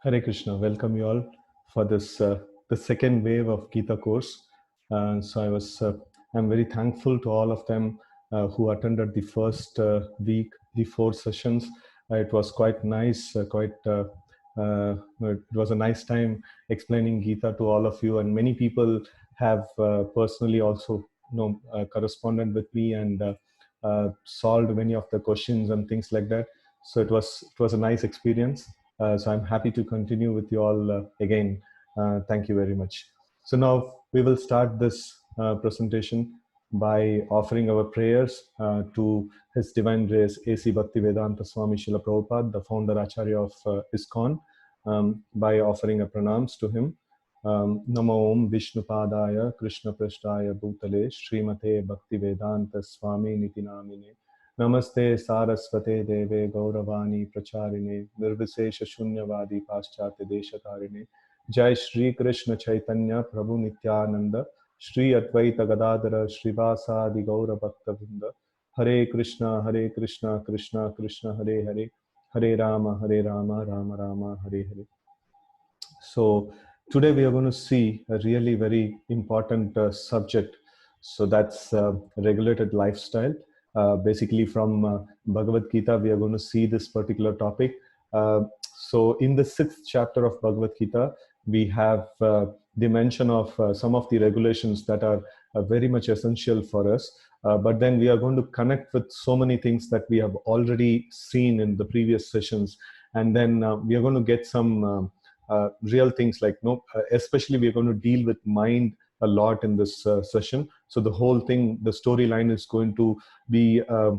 Hare Krishna, welcome you all for this the second wave of Gita course. I'm very thankful to all of them who attended the first week, the four sessions. It was quite nice, it was a nice time explaining Gita to all of you, and many people have personally also corresponded with me and solved many of the questions and things like that. So it was a nice experience. So I'm happy to continue with you all again. Thank you very much. So now we will start this presentation by offering our prayers to His Divine Grace A.C. Bhaktivedanta Swami Srila Prabhupada, the founder Acharya of ISKCON, by offering a pranams to him. Namo Om Vishnupadaya Krishna Prashtaya Bhutale Srimate Bhaktivedanta Swami Niti Namine Namaste Saraswate Deve Gauravani Pracharine Nirvisesha Shunyavadi Paschate Deshatarine Jai Shri Krishna Chaitanya Prabhu Nityananda Shri Advaita Gadadara Srivasadi Gaura Bhakta Vrinda Hare Krishna Krishna Krishna Hare Hare Hare Rama Rama Rama Hare Hare. So today we are going to see a really very important subject. So that's regulated lifestyle. Basically from Bhagavad Gita, we are going to see this particular topic. So in the sixth chapter of Bhagavad Gita, we have the mention of some of the regulations that are very much essential for us. But then we are going to connect with so many things that we have already seen in the previous sessions. And then we are going to get some real things like especially we're going to deal with mind a lot in this session. So the whole thing, the storyline is going to be uh,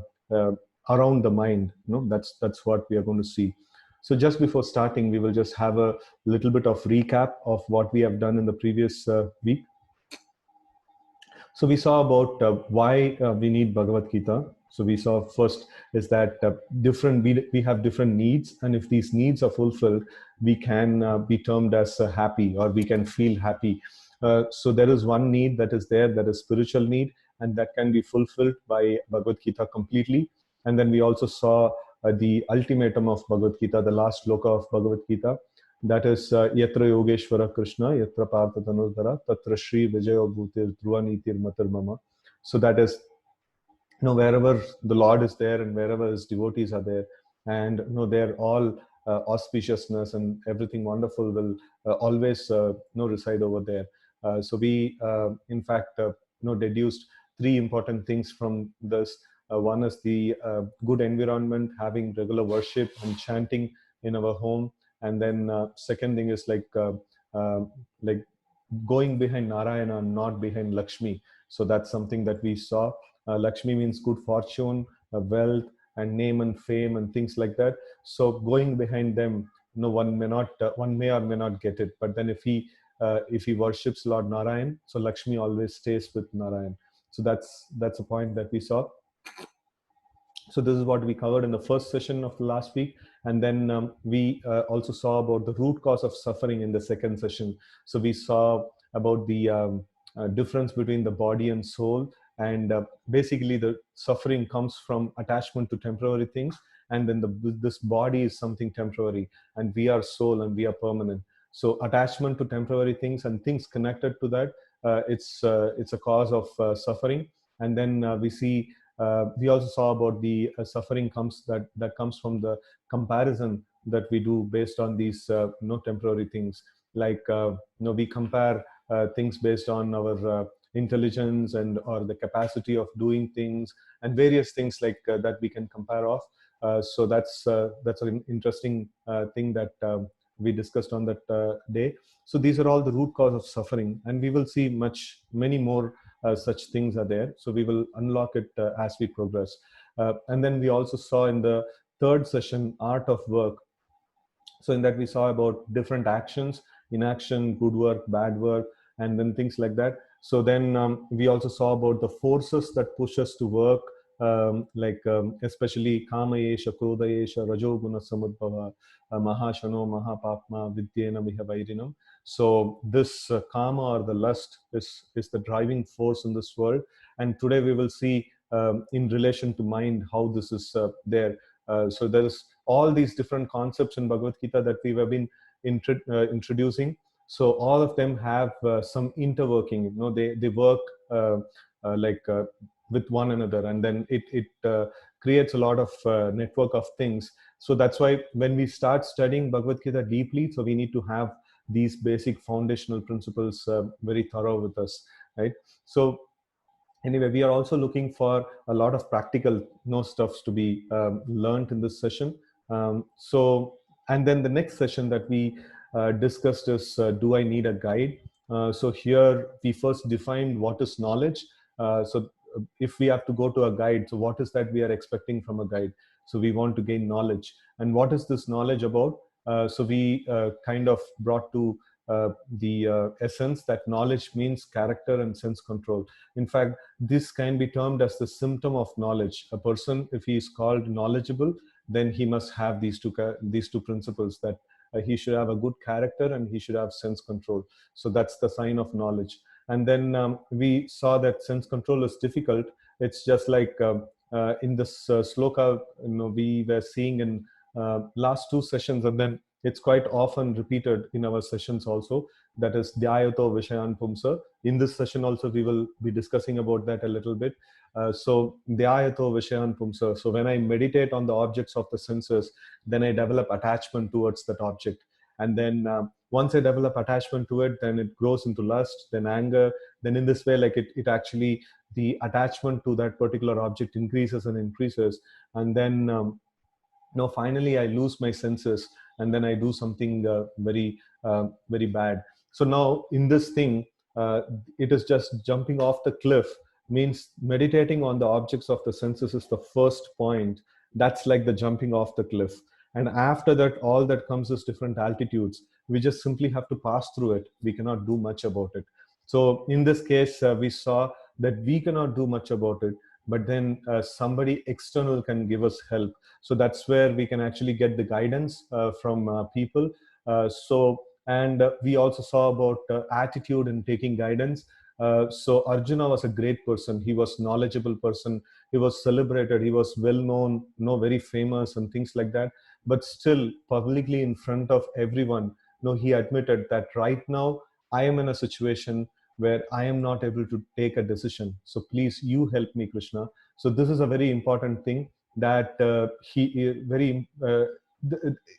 around the mind. That's what we are going to see. So just before starting, we will just have a little bit of recap of what we have done in the previous week. So we saw about why we need Bhagavad Gita. So we saw first is that we have different needs, and if these needs are fulfilled, we can be termed as happy, or we can feel happy. So there is one need that is there, that is spiritual need, and that can be fulfilled by Bhagavad Gita completely. And then we also saw the ultimatum of Bhagavad Gita, the last sloka of Bhagavad Gita, that is Yatra Yogeshwara Krishna, Yatra Partha Tanudhara, Tatra Shri Vijayo Bhutir Dhruva Nitir Matar Mama. So that is, wherever the Lord is there and wherever his devotees are there, and they're all auspiciousness and everything wonderful will always reside over there. So we, in fact, deduced three important things from this. One is the good environment, having regular worship and chanting in our home. And then second thing is like going behind Narayana, not behind Lakshmi. So that's something that we saw. Lakshmi means good fortune, wealth, and name and fame and things like that. So going behind them, one may or may not get it. But then if he worships Lord Narayan, so Lakshmi always stays with Narayan. So that's a point that we saw. So this is what we covered in the first session of the last week. And then we also saw about the root cause of suffering in the second session. So we saw about the difference between the body and soul. And basically the suffering comes from attachment to temporary things. And then this body is something temporary. And we are soul and we are permanent. So attachment to temporary things and things connected to that, it's a cause of suffering. And then we also saw about the suffering that comes from the comparison that we do based on these temporary things, like we compare things based on our intelligence and or the capacity of doing things and various things like that we can compare off. So that's an interesting thing that we discussed on that day. So these are all the root cause of suffering, and we will see many more such things are there. So we will unlock it as we progress. And then we also saw in the third session, art of work. So in that we saw about different actions, inaction, good work, bad work, and then things like that. So then we also saw about the forces that push us to work, especially kama yesha, krodha yesha, rajoguna samudbhava, mahashano, mahapapma, vidyena mihavairinam. So this kama or the lust is the driving force in this world. And today we will see in relation to mind how this is there. So there is all these different concepts in Bhagavad Gita that we have been introducing. So all of them have some interworking. You know, they work with one another, and then it creates a lot of network of things. So that's why when we start studying Bhagavad Gita deeply, so we need to have these basic foundational principles very thorough with us, right? So anyway, we are also looking for a lot of practical stuffs to be learned in this session. And then the next session that we discussed is, do I need a guide? So here we first defined what is knowledge. So if we have to go to a guide, so what is that we are expecting from a guide? So we want to gain knowledge. And what is this knowledge about? So we kind of brought to the essence that knowledge means character and sense control. In fact, this can be termed as the symptom of knowledge. A person, if he is called knowledgeable, then he must have these two principles, that he should have a good character and he should have sense control. So that's the sign of knowledge. And then we saw that sense control is difficult. It's just like in this sloka, we were seeing in last two sessions, and then it's quite often repeated in our sessions also. That is Dhyayato Vishayan Pumsa. In this session also, we will be discussing about that a little bit. So Dhyayato Vishayan Pumsa. So when I meditate on the objects of the senses, then I develop attachment towards that object. And then once I develop attachment to it, then it grows into lust, then anger. Then in this way, like it actually, the attachment to that particular object increases and increases. And then finally I lose my senses, and then I do something very bad. So now in this thing, it is just jumping off the cliff. Means meditating on the objects of the senses is the first point. That's like the jumping off the cliff. And after that, all that comes is different altitudes. We just simply have to pass through it. We cannot do much about it. So in this case, we saw that we cannot do much about it, but then somebody external can give us help. So that's where we can actually get the guidance from people. And we also saw about attitude and taking guidance. So Arjuna was a great person. He was knowledgeable person. He was celebrated. He was well known, very famous and things like that. But still, publicly in front of everyone, he admitted that right now I am in a situation where I am not able to take a decision. So please, you help me, Krishna. So this is a very important thing, that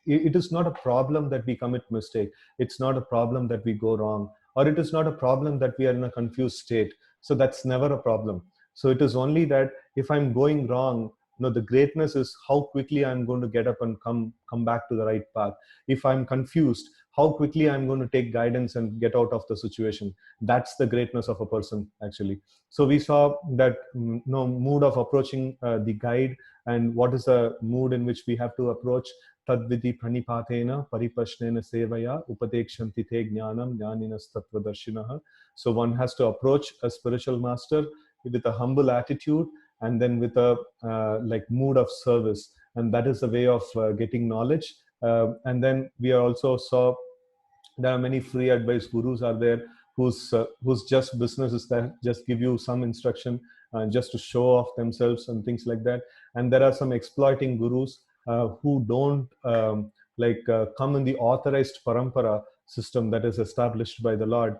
it is not a problem that we commit mistake. It's not a problem that we go wrong, or it is not a problem that we are in a confused state. So that's never a problem. So it is only that if I'm going wrong, the greatness is how quickly I'm going to get up and come back to the right path. If I'm confused, how quickly I'm going to take guidance and get out of the situation. That's the greatness of a person, actually. So we saw that mood of approaching the guide, and what is the mood in which we have to approach. Tadviti pranipatena paripashnena sevaya upadekshanti te jnanam jnaninas tattvadarshinaha. So one has to approach a spiritual master with a humble attitude, and then with a mood of service, and that is the way of getting knowledge. And then we also saw there are many free advice gurus are there, whose just business is that just give you some instruction just to show off themselves and things like that. And there are some exploiting gurus who don't come in the authorized parampara system that is established by the Lord.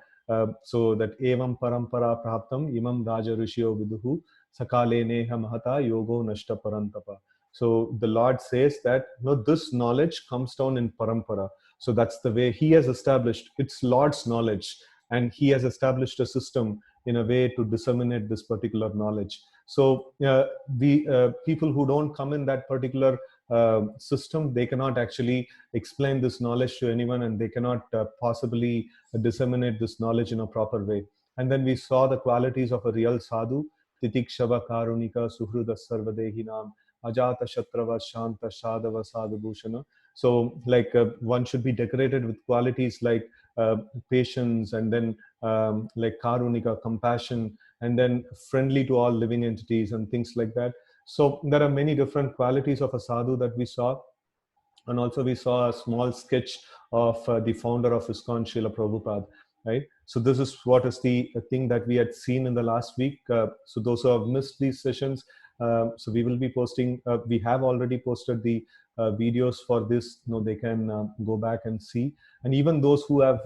So that evam parampara praptam imam raja rishyo viduhu sakale neha mahata yogo nashta parantapa. So the Lord says that this knowledge comes down in parampara. So that's the way he has established. It's Lord's knowledge, and he has established a system in a way to disseminate this particular knowledge. So the people who don't come in that particular system, they cannot actually explain this knowledge to anyone, and they cannot possibly disseminate this knowledge in a proper way. And then we saw the qualities of a real sadhu: titikshava karunika suhruda sarvadehinam ajata shatrava shanta shadava sadhubhushana. So one should be decorated with qualities like patience, and then karunika, compassion, and then friendly to all living entities and things like that. So there are many different qualities of a sadhu that we saw. And also we saw a small sketch of the founder of ISKCON, Srila Prabhupada, right? So this is what is the thing that we had seen in the last week. So those who have missed these sessions, so we will be posting, we have already posted the videos for this, they can go back and see. And even those who have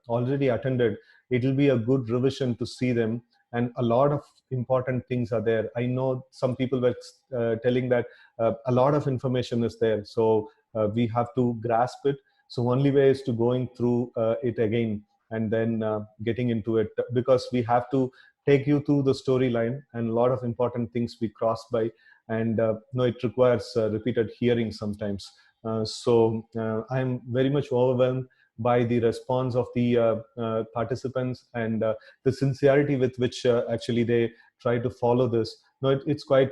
already attended, it will be a good revision to see them. And a lot of important things are there. I know some people were telling that a lot of information is there, so we have to grasp it. So only way is to going through it again and then getting into it, because we have to take you through the storyline, and a lot of important things we cross by, and no, it requires repeated hearing sometimes. So I'm very much overwhelmed by the response of the participants, and the sincerity with which actually they try to follow this. No, it's quite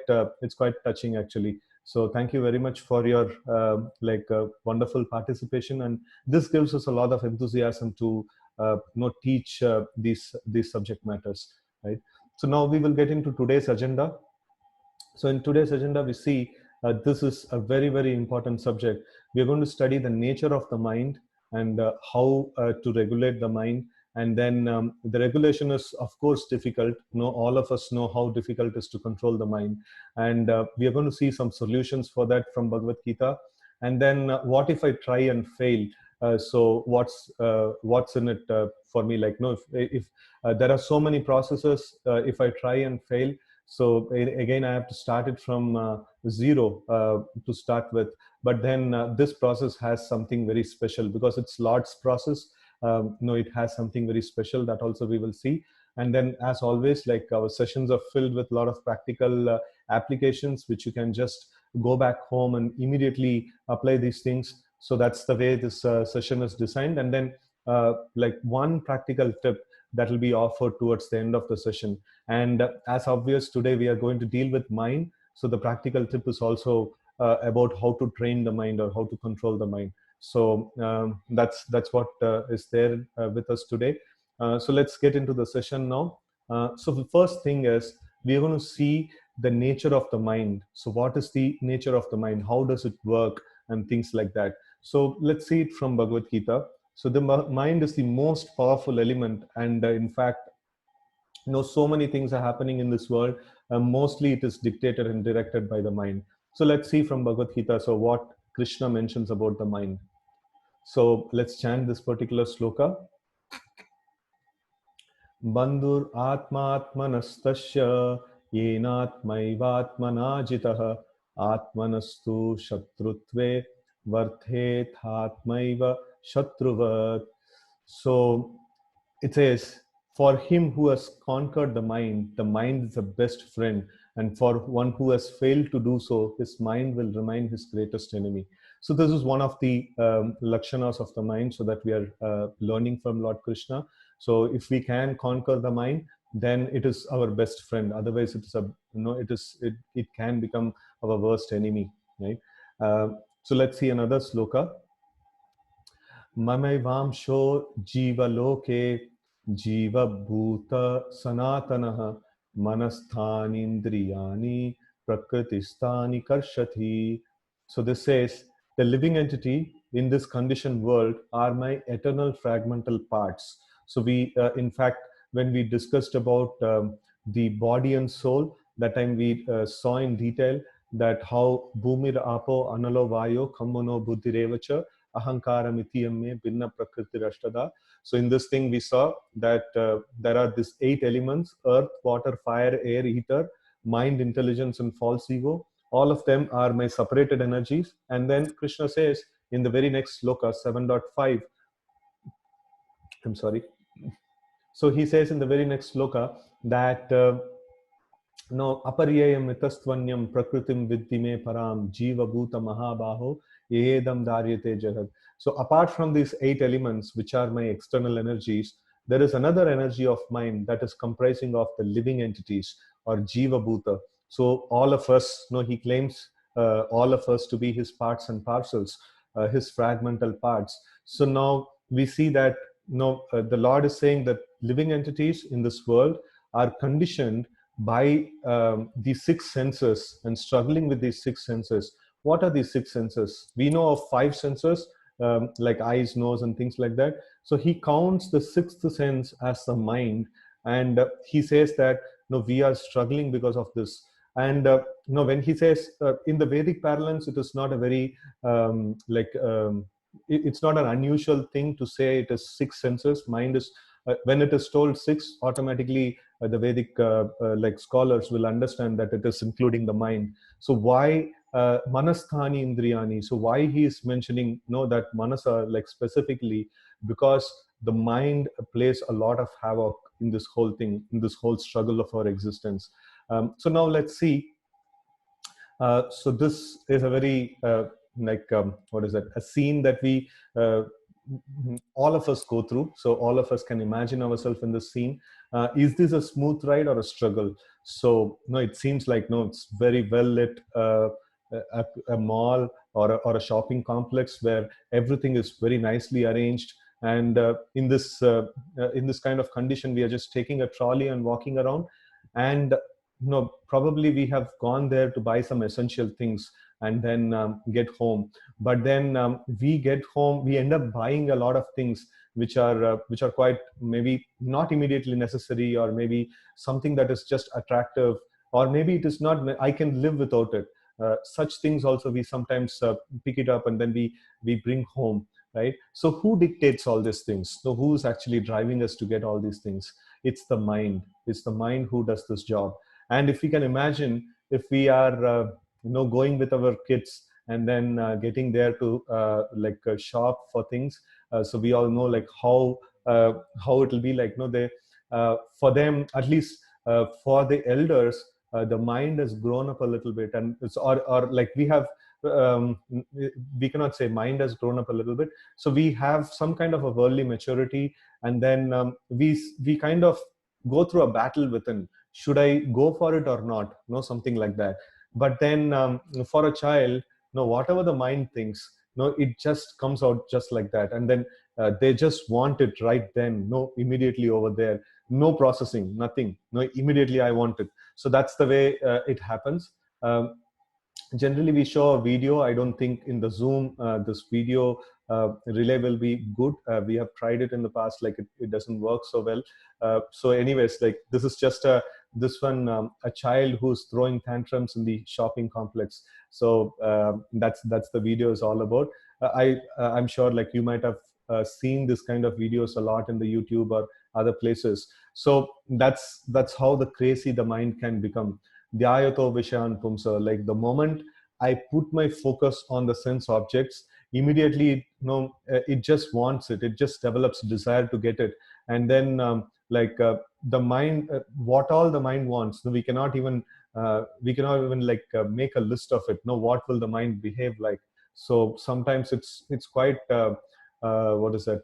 touching actually. So thank you very much for your wonderful participation, and this gives us a lot of enthusiasm to teach these subject matters, right? So now we will get into today's agenda. So in today's agenda, we see this is a very, very important subject. We are going to study the nature of the mind and how to regulate the mind. And then the regulation is, of course, difficult. All of us know how difficult it is to control the mind. And we are going to see some solutions for that from Bhagavad Gita. And then what if I try and fail? So what's in it for me? Like, no, if there are so many processes, if I try and fail, so again, I have to start it from zero to start with. But then this process has something very special because it's Lord's process. It has something very special that also we will see. And then, as always, like our sessions are filled with a lot of practical applications, which you can just go back home and immediately apply these things. So that's the way this session is designed. And then like one practical tip that will be offered towards the end of the session. And as obvious, today we are going to deal with mind. So the practical tip is also about how to train the mind or how to control the mind. So that's what is there with us today. So let's get into the session now. So the first thing is we are going to see the nature of the mind. So what is the nature of the mind? How does it work? And things like that. So let's see it from Bhagavad Gita. So the mind is the most powerful element, and in fact, so many things are happening in this world. Mostly it is dictated and directed by the mind. So let's see from Bhagavad Gita, so what Krishna mentions about the mind. So let's chant this particular sloka. Bandhur atmatmanastasya yenatmaivatmana jitah atmanastu shatrutve varthethatmaiva shatruvat. So it says, for him who has conquered the mind is the best friend. And for one who has failed to do so, his mind will remain his greatest enemy. So this is one of the lakshanas of the mind, so that we are learning from Lord Krishna. So if we can conquer the mind, then it is our best friend. Otherwise, it can become our worst enemy, right? So let's see another sloka. Mamevamsho jiva loke jiva bhuta sanatanaha manasthanindriyani prakritistani karshati. So this says, the living entity in this conditioned world are my eternal fragmental parts. So we, in fact, when we discussed about the body and soul, that time we saw in detail that how bhumir apo analo vayo kammono buddhirevacha ahankara mitiyam me binna prakriti rashtada. So in this thing we saw that there are these 8 elements: earth, water, fire, air, ether, mind, intelligence, and false ego. All of them are my separated energies. And then Krishna says in the very next sloka 7.5, I'm sorry. So he says in the very next sloka that aparyayam mitastvanyam prakritim viddime param jiva bhuta mahabaho yedam daryate jagat. So apart from these 8 elements, which are my external energies, there is another energy of mind that is comprising of the living entities, or jiva bhuta. So all of us, he claims all of us to be his parts and parcels, his fragmental parts. So now we see that the Lord is saying that living entities in this world are conditioned by these 6 senses and struggling with these 6 senses. What are these 6 senses? We know of 5 senses, like eyes, nose, and things like that. So he counts the 6th sense as the mind, and he says that we are struggling because of this. And when he says in the Vedic parlance, it is not a very it's not an unusual thing to say it is six senses. Mind is when it is told six, automatically the Vedic scholars will understand that it is including the mind. So why manasthani indriyani? So why he is mentioning that manasa like specifically, because the mind plays a lot of havoc in this whole thing, in this whole struggle of our existence. So now let's see. So this is a very what is that? A scene that we all of us go through. So all of us can imagine ourselves in this scene. Is this a smooth ride or a struggle? So no, it seems like no, it's very well lit. A mall or a shopping complex where everything is very nicely arranged. And in this kind of condition, we are just taking a trolley and walking around. And probably we have gone there to buy some essential things and then get home. But then we get home, we end up buying a lot of things which are quite maybe not immediately necessary, or maybe something that is just attractive, or maybe it is not, I can live without it. Such things also we sometimes pick it up and then we bring home, right? So who dictates all these things? So who's actually driving us to get all these things? It's the mind. It's the mind who does this job. And if we can imagine, if we are going with our kids and then getting there to shop for things, so we all know like how it will be like, they for them, at least for the elders, the mind has grown up a little bit, and it's or like we have we cannot say mind has grown up a little bit. So we have some kind of a worldly maturity, and then we kind of go through a battle within. Should I go for it or not? Something like that. But then for a child, whatever the mind thinks, it just comes out just like that. And then they just want it right then, immediately over there, no processing, nothing, immediately I want it. So that's the way it happens. Generally we show a video. I don't think in the Zoom this video relay will be good. We have tried it in the past, like it doesn't work so well. So anyways, like this is just a child who's throwing tantrums in the shopping complex. So that's the video is all about. I'm sure like you might have seen this kind of videos a lot in the YouTube or other places. So that's how the crazy the mind can become. Dhyayato Vishayan Pumsa, like the moment I put my focus on the sense objects, immediately it just wants it. It just develops desire to get it. And then the mind, what all the mind wants, we cannot even make a list of it. What will the mind behave like? So sometimes it's quite what is that?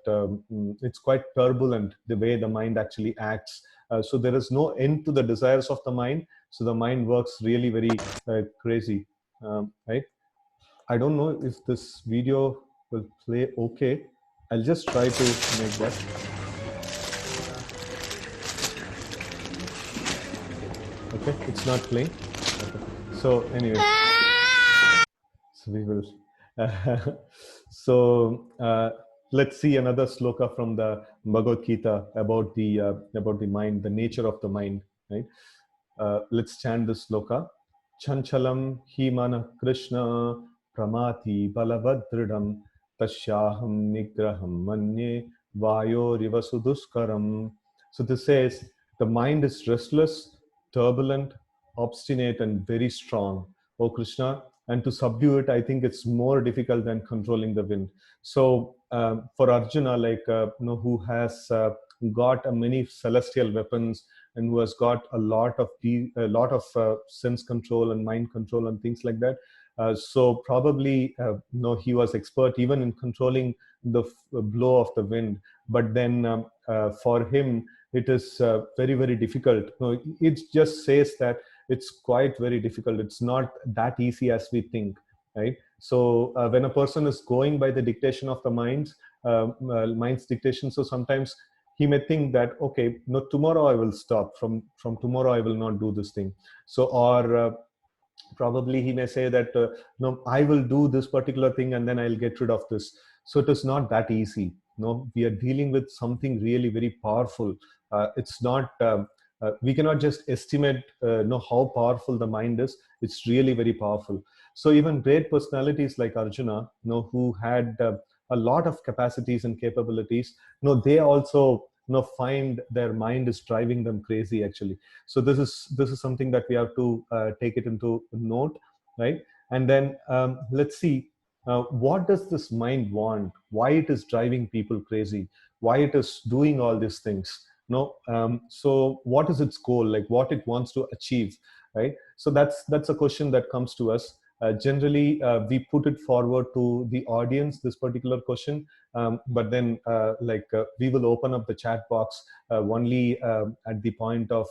It's quite turbulent the way the mind actually acts. So there is no end to the desires of the mind. So the mind works really very crazy, right? I don't know if this video will play okay. I'll just try to make that. Okay, it's not playing. Okay. So anyway, so we will. Let's see another sloka from the Bhagavad Gita about the mind, the nature of the mind, right? Let's chant this sloka. Chanchalam hi mana Krishna pramati balavadridam tashyaham nigraham manye vayoriva suduskaram. So this says the mind is restless, turbulent, obstinate, and very strong, O Krishna. And to subdue it, I think it's more difficult than controlling the wind. So for Arjuna, who has got many celestial weapons, and who has got a lot of sense control and mind control and things like that. So probably he was expert even in controlling the blow of the wind. But then for him, it is very, very difficult. It just says that it's quite very difficult. It's not that easy as we think, right? So when a person is going by the dictation of the mind's dictation, so sometimes he may think that, okay, no, tomorrow I will stop. From tomorrow I will not do this thing. So, or probably he may say that, no, I will do this particular thing and then I'll get rid of this. So it is not that easy. We are dealing with something really very powerful. It's not We cannot just estimate know how powerful the mind is. It's really very powerful. So even great personalities like Arjuna, who had a lot of capacities and capabilities, they also find their mind is driving them crazy actually. So this is something that we have to take it into note, right? And then let's see, what does this mind want, why it is driving people crazy, why it is doing all these things. So what is its goal, like what it wants to achieve, right? So that's a question that comes to us. Generally we put it forward to the audience, this particular question, but then we will open up the chat box only at the point of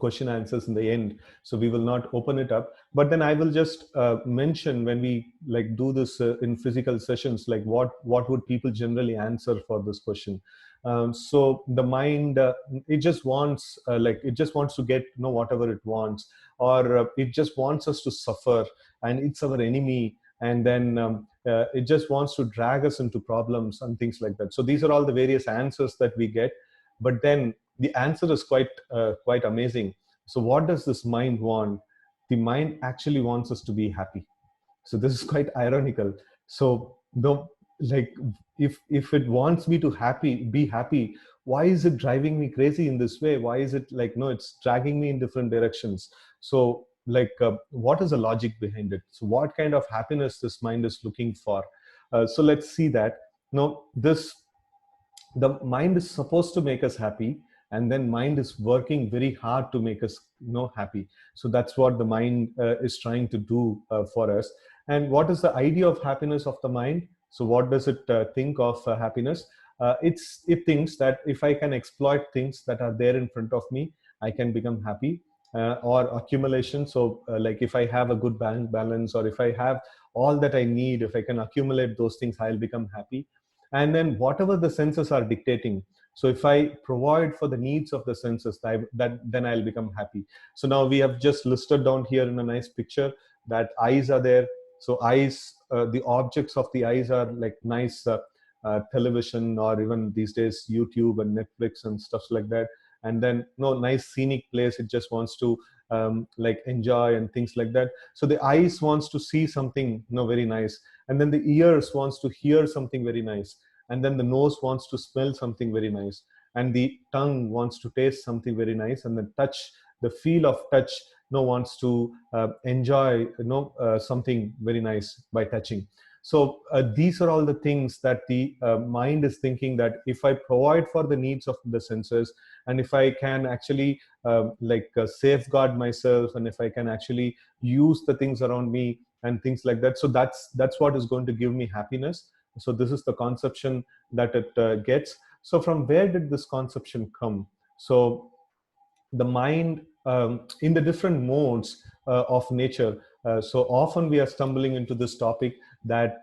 question answers in the end. So we will not open it up, but then I will just mention when we like do this in physical sessions, like what would people generally answer for this question. So the mind, it just wants it just wants to get whatever it wants, or it just wants us to suffer, and it's our enemy. And then it just wants to drag us into problems and things like that. So these are all the various answers that we get. But then the answer is quite amazing. So what does this mind want? The mind actually wants us to be happy. So this is quite ironical. So the like if it wants me to be happy, why is it driving me crazy in this way? Why is it like, no, it's dragging me in different directions? So what is the logic behind it? So what kind of happiness this mind is looking for? So let's see that. No, this the mind is supposed to make us happy, and then mind is working very hard to make us happy. So that's what the mind is trying to do for us. And what is the idea of happiness of the mind? So what does it think of happiness? It thinks that if I can exploit things that are there in front of me, I can become happy. Or accumulation. So like if I have a good bank balance, or if I have all that I need, if I can accumulate those things, I'll become happy. And then whatever the senses are dictating, so if I provide for the needs of the senses, then I'll become happy. So now we have just listed down here in a nice picture that eyes are there. So eyes, the objects of the eyes are like nice television, or even these days YouTube and Netflix and stuff like that. And then nice scenic place, it just wants to enjoy and things like that. So the eyes wants to see something very nice, and then the ears wants to hear something very nice, and then the nose wants to smell something very nice, and the tongue wants to taste something very nice, and then touch, the feel of touch, wants to enjoy something very nice by touching. So these are all the things that the mind is thinking, that if I provide for the needs of the senses, and if I can actually safeguard myself, and if I can actually use the things around me and things like that, so that's what is going to give me happiness. So this is the conception that it gets. So from where did this conception come? So the mind, in the different modes of nature, so often we are stumbling into this topic, that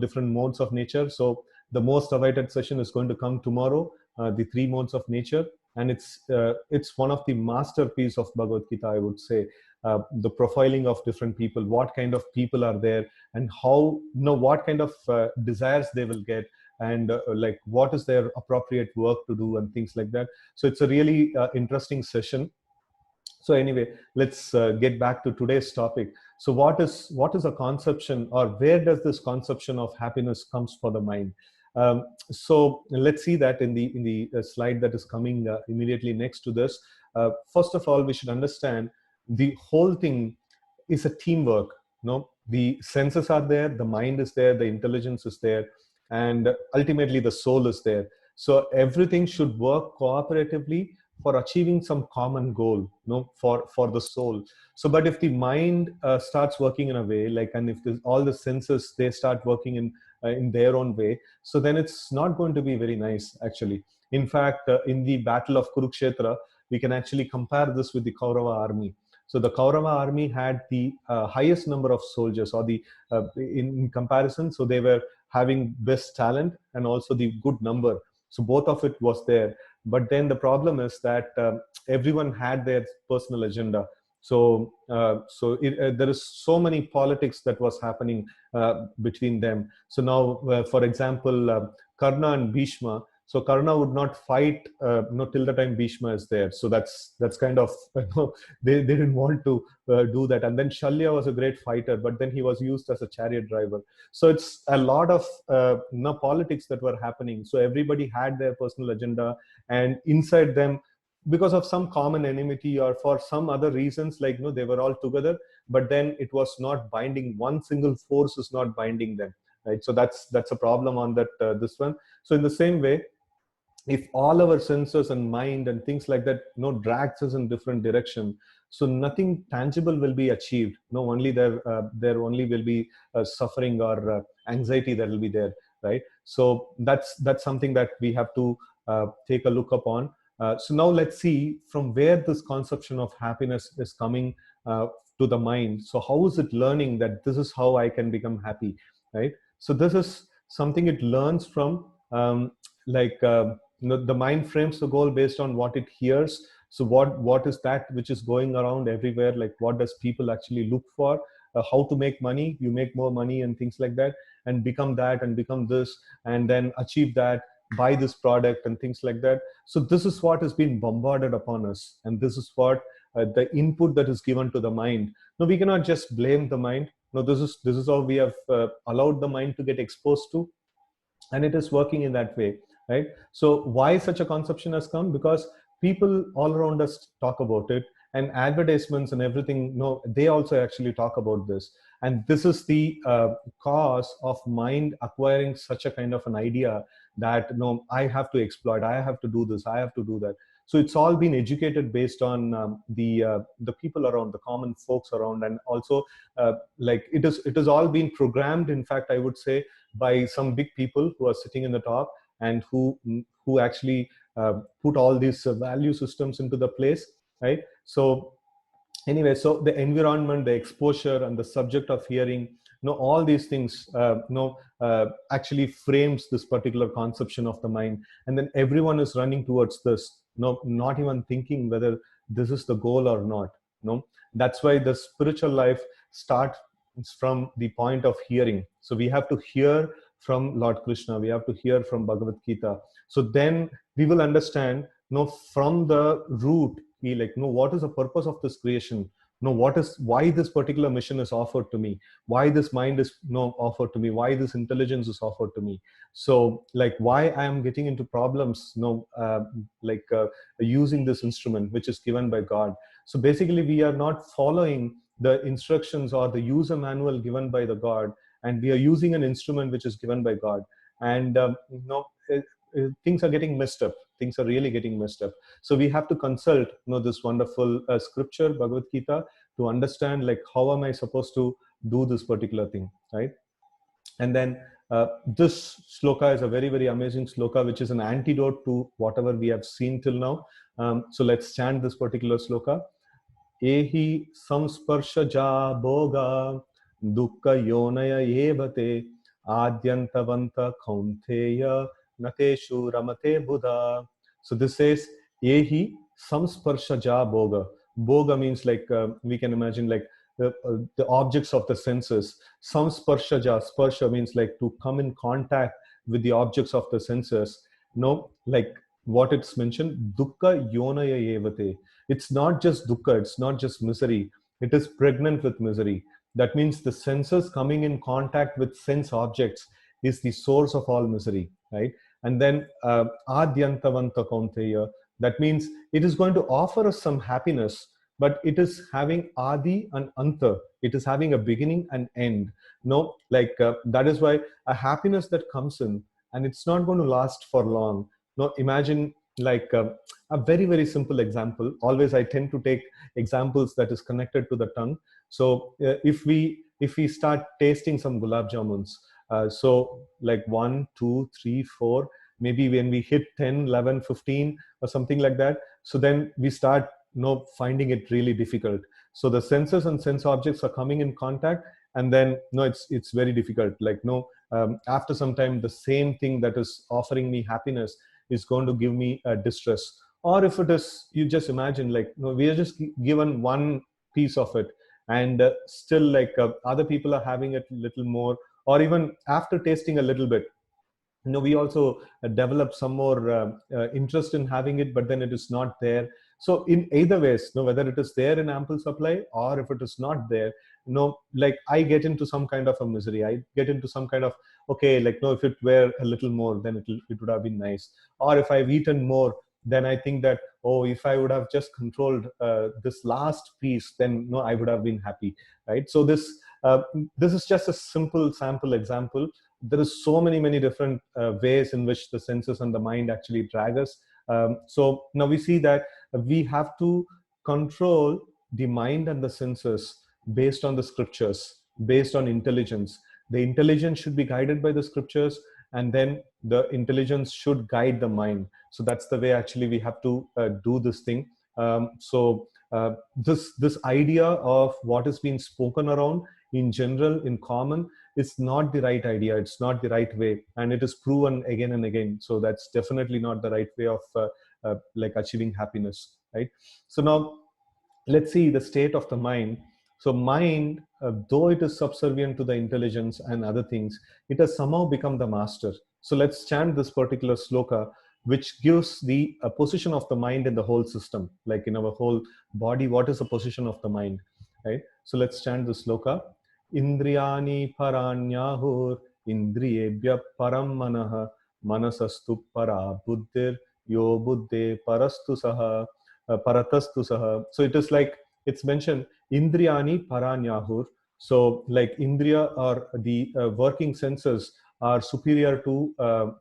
different modes of nature. So the most awaited session is going to come tomorrow, the three modes of nature. And it's one of the masterpiece of Bhagavad Gita, I would say. The profiling of different people, what kind of people are there, and how what kind of desires they will get, and what is their appropriate work to do, and things like that. So it's a really interesting session. So anyway, let's get back to today's topic. So what is a conception, or where does this conception of happiness comes for the mind? So let's see that in the slide that is coming immediately next to this. First of all, we should understand the whole thing is a teamwork. The senses are there, the mind is there, the intelligence is there, and ultimately the soul is there. So everything should work cooperatively for achieving some common goal, for the soul. So but if the mind starts working in a way, and if all the senses, they start working in their own way, so then it's not going to be very nice actually. In fact, in the battle of Kurukshetra, we can actually compare this with the Kaurava army. So the Kaurava army had the highest number of soldiers, or the in comparison, so they were having best talent and also the good number. So both of it was there. But then the problem is that everyone had their personal agenda. So there is so many politics that was happening between them. So now, for example, Karna and Bhishma. So Karna would not fight till the time Bhishma is there. So that's kind of they didn't want to do that. And then Shalya was a great fighter, but then he was used as a chariot driver. So it's a lot of politics that were happening. So everybody had their personal agenda, and inside them, because of some common enmity or for some other reasons, like they were all together, but then it was not binding. One single force is not binding them, right? So that's a problem on that this one. So in the same way, if all our senses and mind and things like that drags us in different direction, so nothing tangible will be achieved. No, only there only will be suffering or anxiety that will be there, right? So that's something that we have to take a look upon. So now let's see from where this conception of happiness is coming to the mind. So how is it learning that this is how I can become happy, right? So this is something it learns from like the mind frames the goal based on what it hears. So what is that which is going around everywhere? Like what does people actually look for? How to make money? You make more money and things like that, and become that and become this, and then achieve that, buy this product and things like that. So this is what has been bombarded upon us, and this is what the input that is given to the mind. No, we cannot just blame the mind. No, this is how we have allowed the mind to get exposed to, and it is working in that way, right? So why such a conception has come? Because people all around us talk about it, and advertisements and everything, they also actually talk about this. And this is the cause of mind acquiring such a kind of an idea that I have to exploit, I have to do this, I have to do that. So it's all been educated based on the people around, the common folks around, and also like it is all been programmed, in fact I would say, by some big people who are sitting in the top, and who actually put all these value systems into the place, right? So anyway, so the environment, the exposure, and the subject of hearing, all these things actually frames this particular conception of the mind. And then everyone is running towards this, not even thinking whether this is the goal or not. That's why the spiritual life starts from the point of hearing. So we have to hear from Lord Krishna, we have to hear from Bhagavad Gita. So then we will understand, from the root, we like know what is the purpose of this creation, why this particular mission is offered to me, why this mind is offered to me, why this intelligence is offered to me. So like why I am getting into problems, using this instrument which is given by God. So basically we are not following the instructions or the user manual given by the God, and we are using an instrument which is given by God. And things are getting messed up. Things are really getting messed up. So we have to consult this wonderful scripture, Bhagavad Gita, to understand like how am I supposed to do this particular thing, right? And then this sloka is a very, very amazing sloka, which is an antidote to whatever we have seen till now. So let's chant this particular sloka. Ehi samsparshaja boga dukkha yonaya evate adyantavanta kaunteya nateshu ramate buddha. So this says Ehi samsparshaja boga. Boga means like we can imagine like the objects of the senses. Samsparshaja, sparsha means like to come in contact with the objects of the senses. Like what it's mentioned, dukkha yonaya evate. It's not just dukkha, it's not just misery, it is pregnant with misery. That means the senses coming in contact with sense objects is the source of all misery, right? And then adyantavanta kaunteya, that means it is going to offer us some happiness, but it is having adi and anta. It is having a beginning and end. That is why a happiness that comes in, and it's not going to last for long. Imagine like a very, very simple example. Always I tend to take examples that is connected to the tongue. So if we start tasting some gulab jamuns, so like 1, 2, 3, 4, maybe when we hit 10, 11, 15 or something like that, so then we start finding it really difficult. So the senses and sense objects are coming in contact, and then it's very difficult. Like after some time, the same thing that is offering me happiness is going to give me distress. Or if it is, you just imagine like we are just given one piece of it, and still like other people are having it little more, or even after tasting a little bit, we also develop some more interest in having it, but then it is not there. So in either ways, whether it is there in ample supply or if it is not there, like I get into some kind of a misery. I get into some kind of, okay, like, no, if it were a little more, then it would have been nice. Or if I've eaten more, then I think that, oh, if I would have just controlled this last piece, then no, I would have been happy, right? So this is just a simple sample example. There is so many different ways in which the senses and the mind actually drag us. So now we see that we have to control the mind and the senses based on the scriptures, based on intelligence. The intelligence should be guided by the scriptures, and then the intelligence should guide the mind. So that's the way actually we have to do this thing. This idea of what is being spoken around in general, in common, is not the right idea. It's not the right way, and it is proven again and again. So that's definitely not the right way of like achieving happiness, right? So now let's see the state of the mind. So mind, though it is subservient to the intelligence and other things, it has somehow become the master. So let's chant this particular sloka, which gives the position of the mind in the whole system, like in our whole body. What is the position of the mind, right? So let's chant the sloka. Indriyani paranyahur indriyebhya param manah manasastu para buddhir yo buddhe parastu saha paratastu saha. So it is like it's mentioned indriyani paranyahur. So like indriya or the working senses are superior to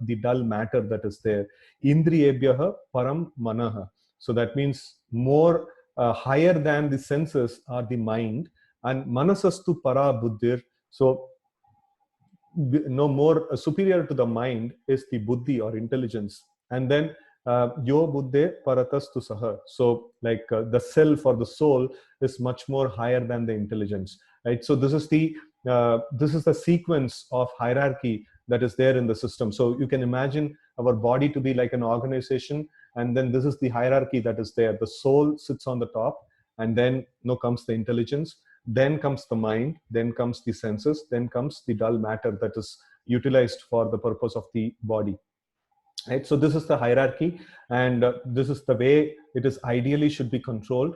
the dull matter that is there. Indriyebhya param manaha. So that means more higher than the senses are the mind, and manasastu para buddhir. So no more superior to the mind is the buddhi or intelligence. And then yo buddhe paratastu saha. So like the self or the soul is much more higher than the intelligence, right? So this is the sequence of hierarchy that is there in the system. So you can imagine our body to be like an organization, and then this is the hierarchy that is there. The soul sits on the top, and then comes the intelligence, then comes the mind, then comes the senses, then comes the dull matter that is utilized for the purpose of the body, right? So this is the hierarchy, and this is the way it is ideally should be controlled.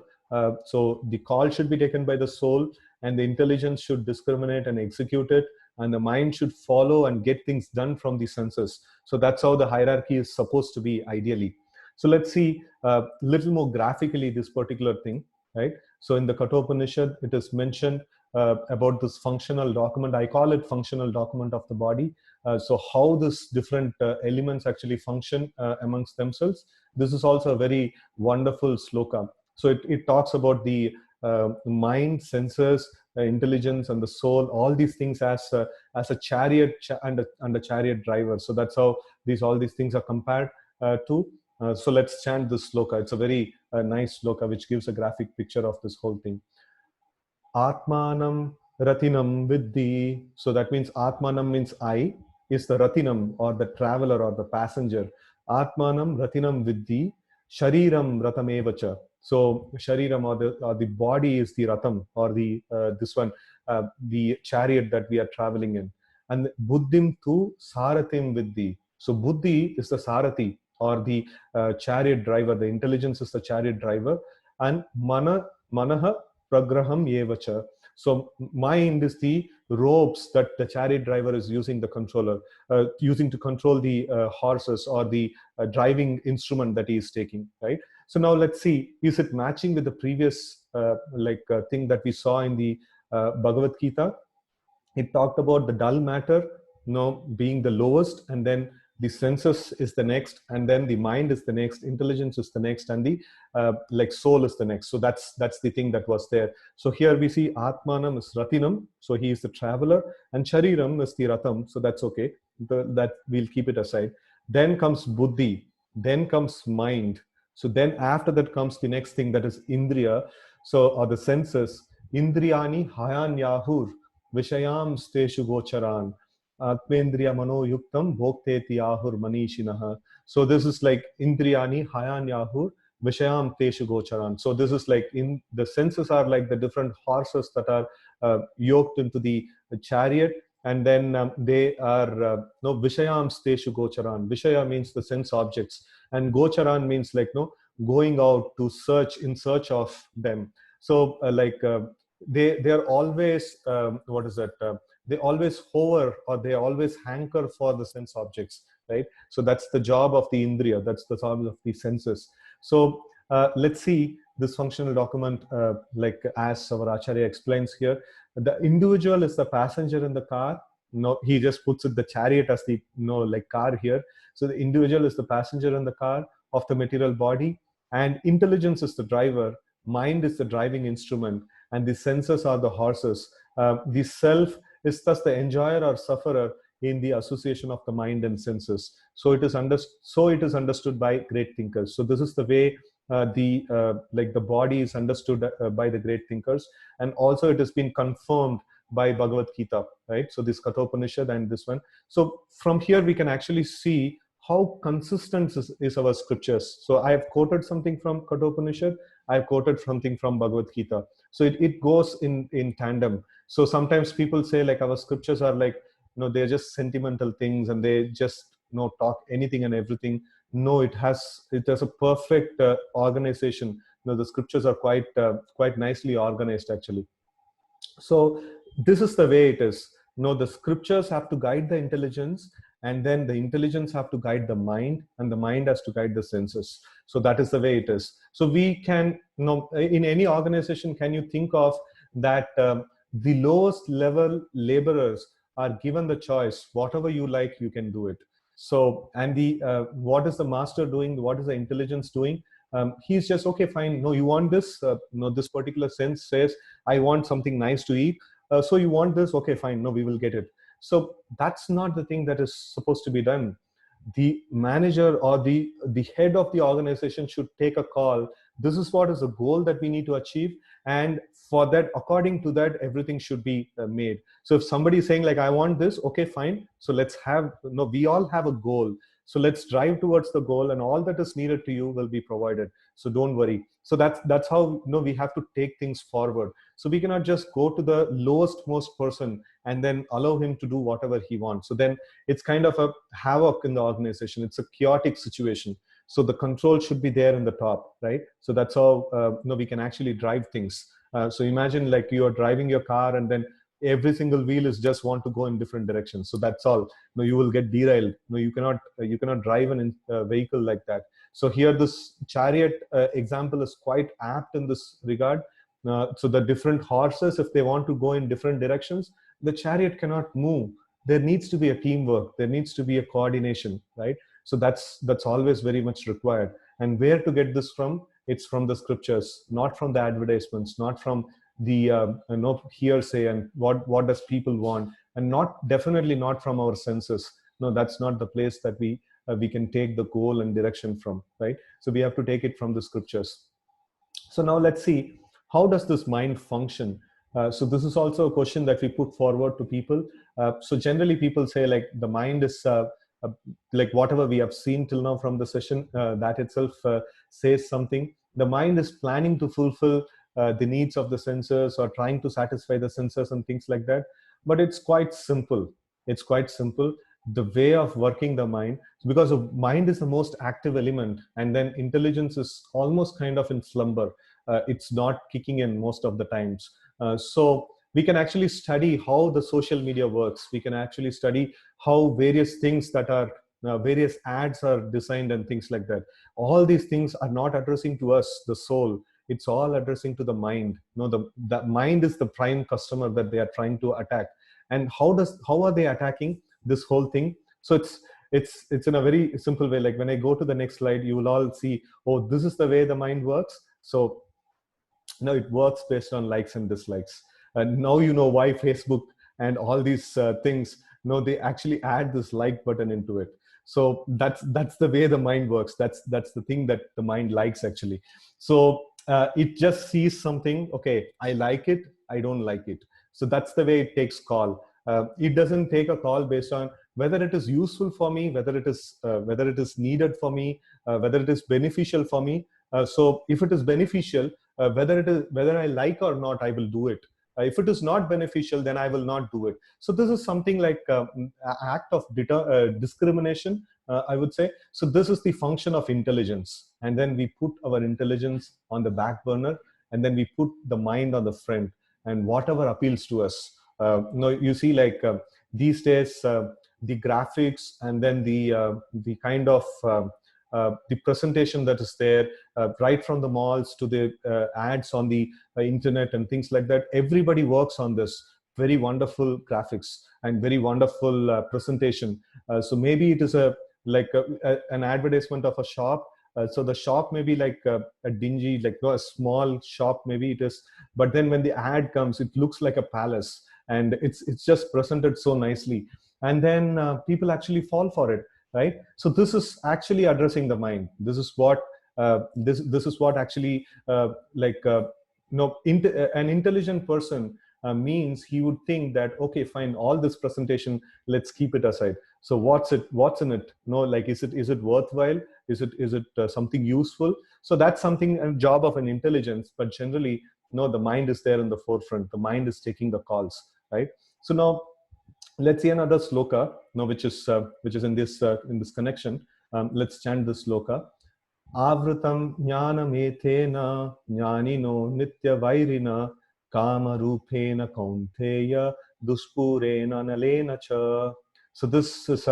So the call should be taken by the soul, and the intelligence should discriminate and execute it, and the mind should follow and get things done from the senses. So that's how the hierarchy is supposed to be ideally. So let's see a little more graphically this particular thing, right? So in the Kathopanishad, it is mentioned about this functional document. I call it functional document of the body. So how this different elements actually function amongst themselves. This is also a very wonderful sloka. So it talks about the mind, senses, intelligence, and the soul. All these things as a chariot and a chariot driver. So that's how all these things are compared to. So let's chant this sloka. It's a very nice sloka which gives a graphic picture of this whole thing. Atmanam Ratinam Viddhi. So that means Atmanam means I, is the Ratinam or the traveler or the passenger. Atmanam Ratinam Viddhi. Shariram Ratamevacha. So Shariram or the body is the Ratam, or the this one, the chariot that we are traveling in. And Buddhim tu Saratim Viddhi. So Buddhi is the Sarathi, or the chariot driver. The intelligence is the chariot driver. And Manaha Pragraham Yevacha. So mind is the ropes that the chariot driver is using using to control the horses, or the driving instrument that he is taking, right? So now let's see, is it matching with the previous thing that we saw in the Bhagavad Gita? It talked about the dull matter, being the lowest, and then the senses is the next, and then the mind is the next, intelligence is the next, and the soul is the next. So that's the thing that was there. So here we see Atmanam is Ratinam, so he is the traveler, and Shariram is the Ratam, so that's okay. That we'll keep it aside. Then comes Buddhi, then comes mind. So then after that comes the next thing, that is Indriya, or the senses. Indriyani Hayan Yahur Vishayam Steshu Gocharan Atmendriya Mano Yuktam Bhokteti Ahur Manishinaha. So this is like Indriyani Hayan Yahur Vishayam Teshu Gocharan. So this is like in the senses are like the different horses that are yoked into the chariot, and then they are no Vishayam steshu gocharan. Vishaya means the sense objects, and gocharan means like no going out to search, in search of them. So they are always what is that? They always hover, or they always hanker for the sense objects, right? So that's the job of the indriya. That's the job of the senses. So let's see this functional document, like as our Acharya explains here. The individual is the passenger in the car. No, he just puts it the chariot as the like car here. So the individual is the passenger in the car of the material body, and intelligence is the driver. Mind is the driving instrument, and the senses are the horses. The self is thus the enjoyer or sufferer in the association of the mind and senses. So it is understood by great thinkers. So this is the way the body is understood by the great thinkers, and also it has been confirmed by Bhagavad Gita, right? So this Kathopanishad and this one. So from here we can actually see how consistent is our scriptures. So I have quoted something from Kathopanishad, I have quoted something from Bhagavad Gita. So it goes in tandem. So sometimes people say like our scriptures are like, they're just sentimental things and they just talk anything and everything. No, it has a perfect organization. The scriptures are quite nicely organized actually. So this is the way it is. The scriptures have to guide the intelligence, and then the intelligence have to guide the mind, and the mind has to guide the senses. So that is the way it is. So we can, in any organization, can you think of that the lowest level laborers are given the choice, whatever you like, you can do it. So, and the what is the master doing? What is the intelligence doing? He's just, okay, fine. No, you want this? This particular sense says, I want something nice to eat. So you want this? Okay, fine. No, we will get it. So that's not the thing that is supposed to be done. The manager or the head of the organization should take a call. This is what is the goal that we need to achieve, and for that, according to that, everything should be made. So if somebody is saying like, I want this, okay, fine. So let's have, we all have a goal. So let's drive towards the goal, and all that is needed to you will be provided. So don't worry. So that's how we have to take things forward. So we cannot just go to the lowest most person and then allow him to do whatever he wants. So then it's kind of a havoc in the organization. It's a chaotic situation. So the control should be there in the top, right? So that's how we can actually drive things. So imagine like you are driving your car, and then every single wheel is just want to go in different directions. So that's all. You will get derailed. You cannot drive a vehicle like that. So here this chariot example is quite apt in this regard. So the different horses, if they want to go in different directions, the chariot cannot move. There needs to be a teamwork. There needs to be a coordination, right? So that's always very much required. And where to get this from? It's from the scriptures, not from the advertisements, not from the hearsay and what does people want, and definitely not from our senses. No, that's not the place that we can take the goal and direction from, right? So we have to take it from the scriptures. So now let's see, how does this mind function? So this is also a question that we put forward to people. So generally people say like the mind is like whatever we have seen till now from the session, that itself says something. The mind is planning to fulfill the needs of the senses, or trying to satisfy the senses and things like that. But it's quite simple. It's quite simple, the way of working the mind, because the mind is the most active element, and then intelligence is almost kind of in slumber. It's not kicking in most of the times. So we can actually study how the social media works. We can actually study how various things that are various ads are designed and things like that. All these things are not addressing to us, the soul. It's all addressing to the mind. The mind is the prime customer that they are trying to attack. And how are they attacking this whole thing? So it's in a very simple way. Like when I go to the next slide, you will all see, oh, this is the way the mind works. So now it works based on likes and dislikes. And now you know why Facebook and all these things, they actually add this like button into it. So that's the way the mind works. That's the thing that the mind likes actually. So it just sees something, okay, I like it, I don't like it. So that's the way it takes call. It doesn't take a call based on whether it is useful for me, whether it is needed for me, whether it is beneficial for me. So if it is beneficial, whether I like or not, I will do it. If it is not beneficial, then I will not do it. So this is something like an act of discrimination, I would say. So this is the function of intelligence. And then we put our intelligence on the back burner, and then we put the mind on the front, and whatever appeals to us. You see, like these days, the graphics, and then the kind of the presentation that is there, right from the malls to the ads on the internet and things like that. Everybody works on this very wonderful graphics and very wonderful presentation. So maybe it is an advertisement of a shop. So the shop may be like a dingy, like a small shop, maybe it is. But then when the ad comes, it looks like a palace, and it's just presented so nicely. And then people actually fall for it, right? So this is actually addressing the mind. This is what this is what actually an intelligent person means. He would think that, okay, fine, all this presentation, let's keep it aside. So what's in it? Like, is it worthwhile? Is it something useful? So that's something, a job of an intelligence. But generally, the mind is there in the forefront. The mind is taking the calls, right? So now let's see another sloka, which is in this connection. Let's chant this sloka. Avritam jnanametena jnanino nitya vairina kama rupena kaunteya duspurena nalena cha. So this is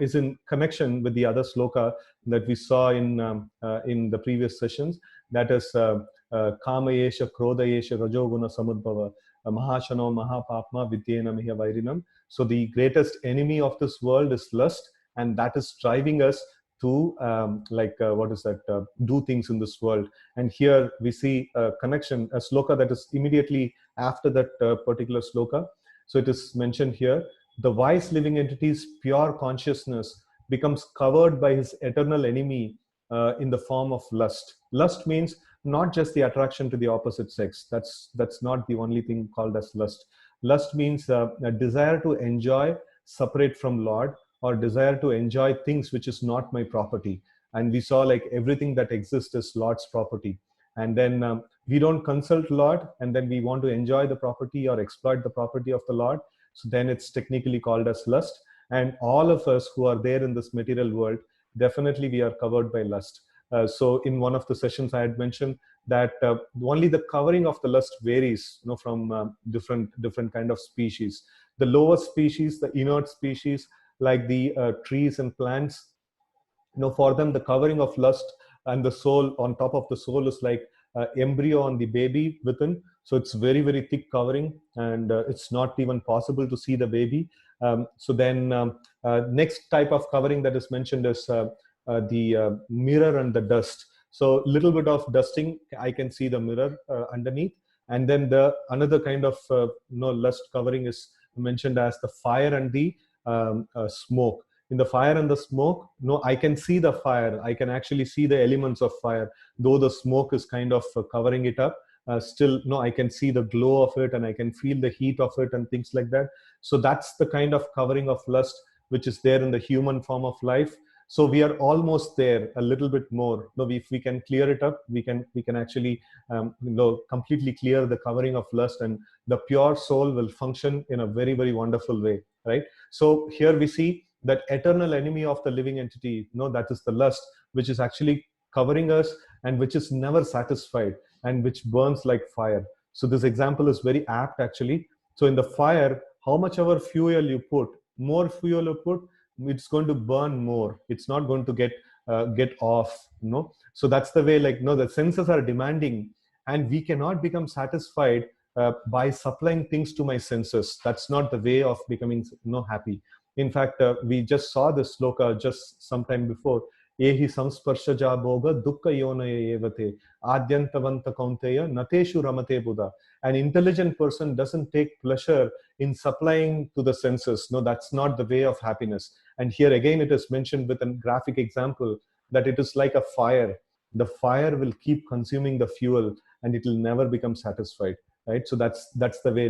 is in connection with the other sloka that we saw in the previous sessions. That is kama yesha krodha yesha rajoguna samudbhava mahashano mahapapma vidyena miha vairinam. So the greatest enemy of this world is lust, and that is driving us to do things in this world. And here we see a connection, a sloka that is immediately after that particular sloka. So it is mentioned here: the wise living entity's pure consciousness becomes covered by his eternal enemy in the form of lust. Lust means not just the attraction to the opposite sex. That's not the only thing called as lust. Lust means a desire to enjoy separate from Lord, or desire to enjoy things which is not my property. And we saw, like, everything that exists is Lord's property. And then we don't consult Lord, and then we want to enjoy the property or exploit the property of the Lord. So then it's technically called as lust. And all of us who are there in this material world, definitely we are covered by lust. So in one of the sessions, I had mentioned that only the covering of the lust varies, from different kind of species. The lower species, the inert species, like the trees and plants, for them the covering of lust and the soul on top of the soul is like embryo on the baby within. So it's very, very thick covering, and it's not even possible to see the baby. So then next type of covering that is mentioned is the mirror and the dust. So little bit of dusting, I can see the mirror underneath. And then the another kind of lust covering is mentioned as the fire and the smoke. In the fire and the smoke, I can see the fire. I can actually see the elements of fire, though the smoke is kind of covering it up. Still, I can see the glow of it, and I can feel the heat of it and things like that. So that's the kind of covering of lust which is there in the human form of life. So we are almost there, a little bit more. If we can clear it up, we can actually completely clear the covering of lust, and the pure soul will function in a very, very wonderful way, right? So here we see that eternal enemy of the living entity, that is the lust, which is actually covering us and which is never satisfied and which burns like fire. So this example is very apt actually. So in the fire, how much ever fuel you put, more fuel you put, it's going to burn more. It's not going to get off. So that's the way, the senses are demanding, and we cannot become satisfied by supplying things to my senses. That's not the way of becoming happy. In fact, we just saw this sloka just some time before. Ehi samsparshaja bhoga dukkha yonaya evate adyantavanta kaunteya nateshu ramate buddha. An intelligent person doesn't take pleasure in supplying to the senses. That's not the way of happiness. And here again, it is mentioned with a graphic example that it is like a fire. The fire will keep consuming the fuel, and it will never become satisfied. Right? So that's the way.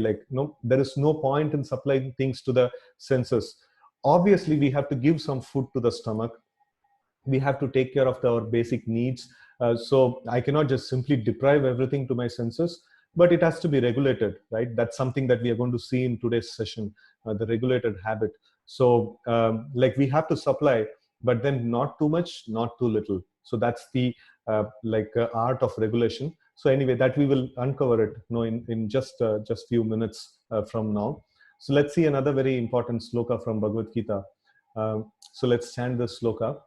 There is no point in supplying things to the senses. Obviously, we have to give some food to the stomach. We have to take care of our basic needs. So I cannot just simply deprive everything to my senses. but it has to be regulated, right? That's something that we are going to see in today's session, the regulated habit. So like we have to supply, but then not too much, not too little. So that's the art of regulation. So anyway, that we will uncover it, in just few minutes from now. So let's see another very important sloka from Bhagavad Gita. So let's chant this sloka.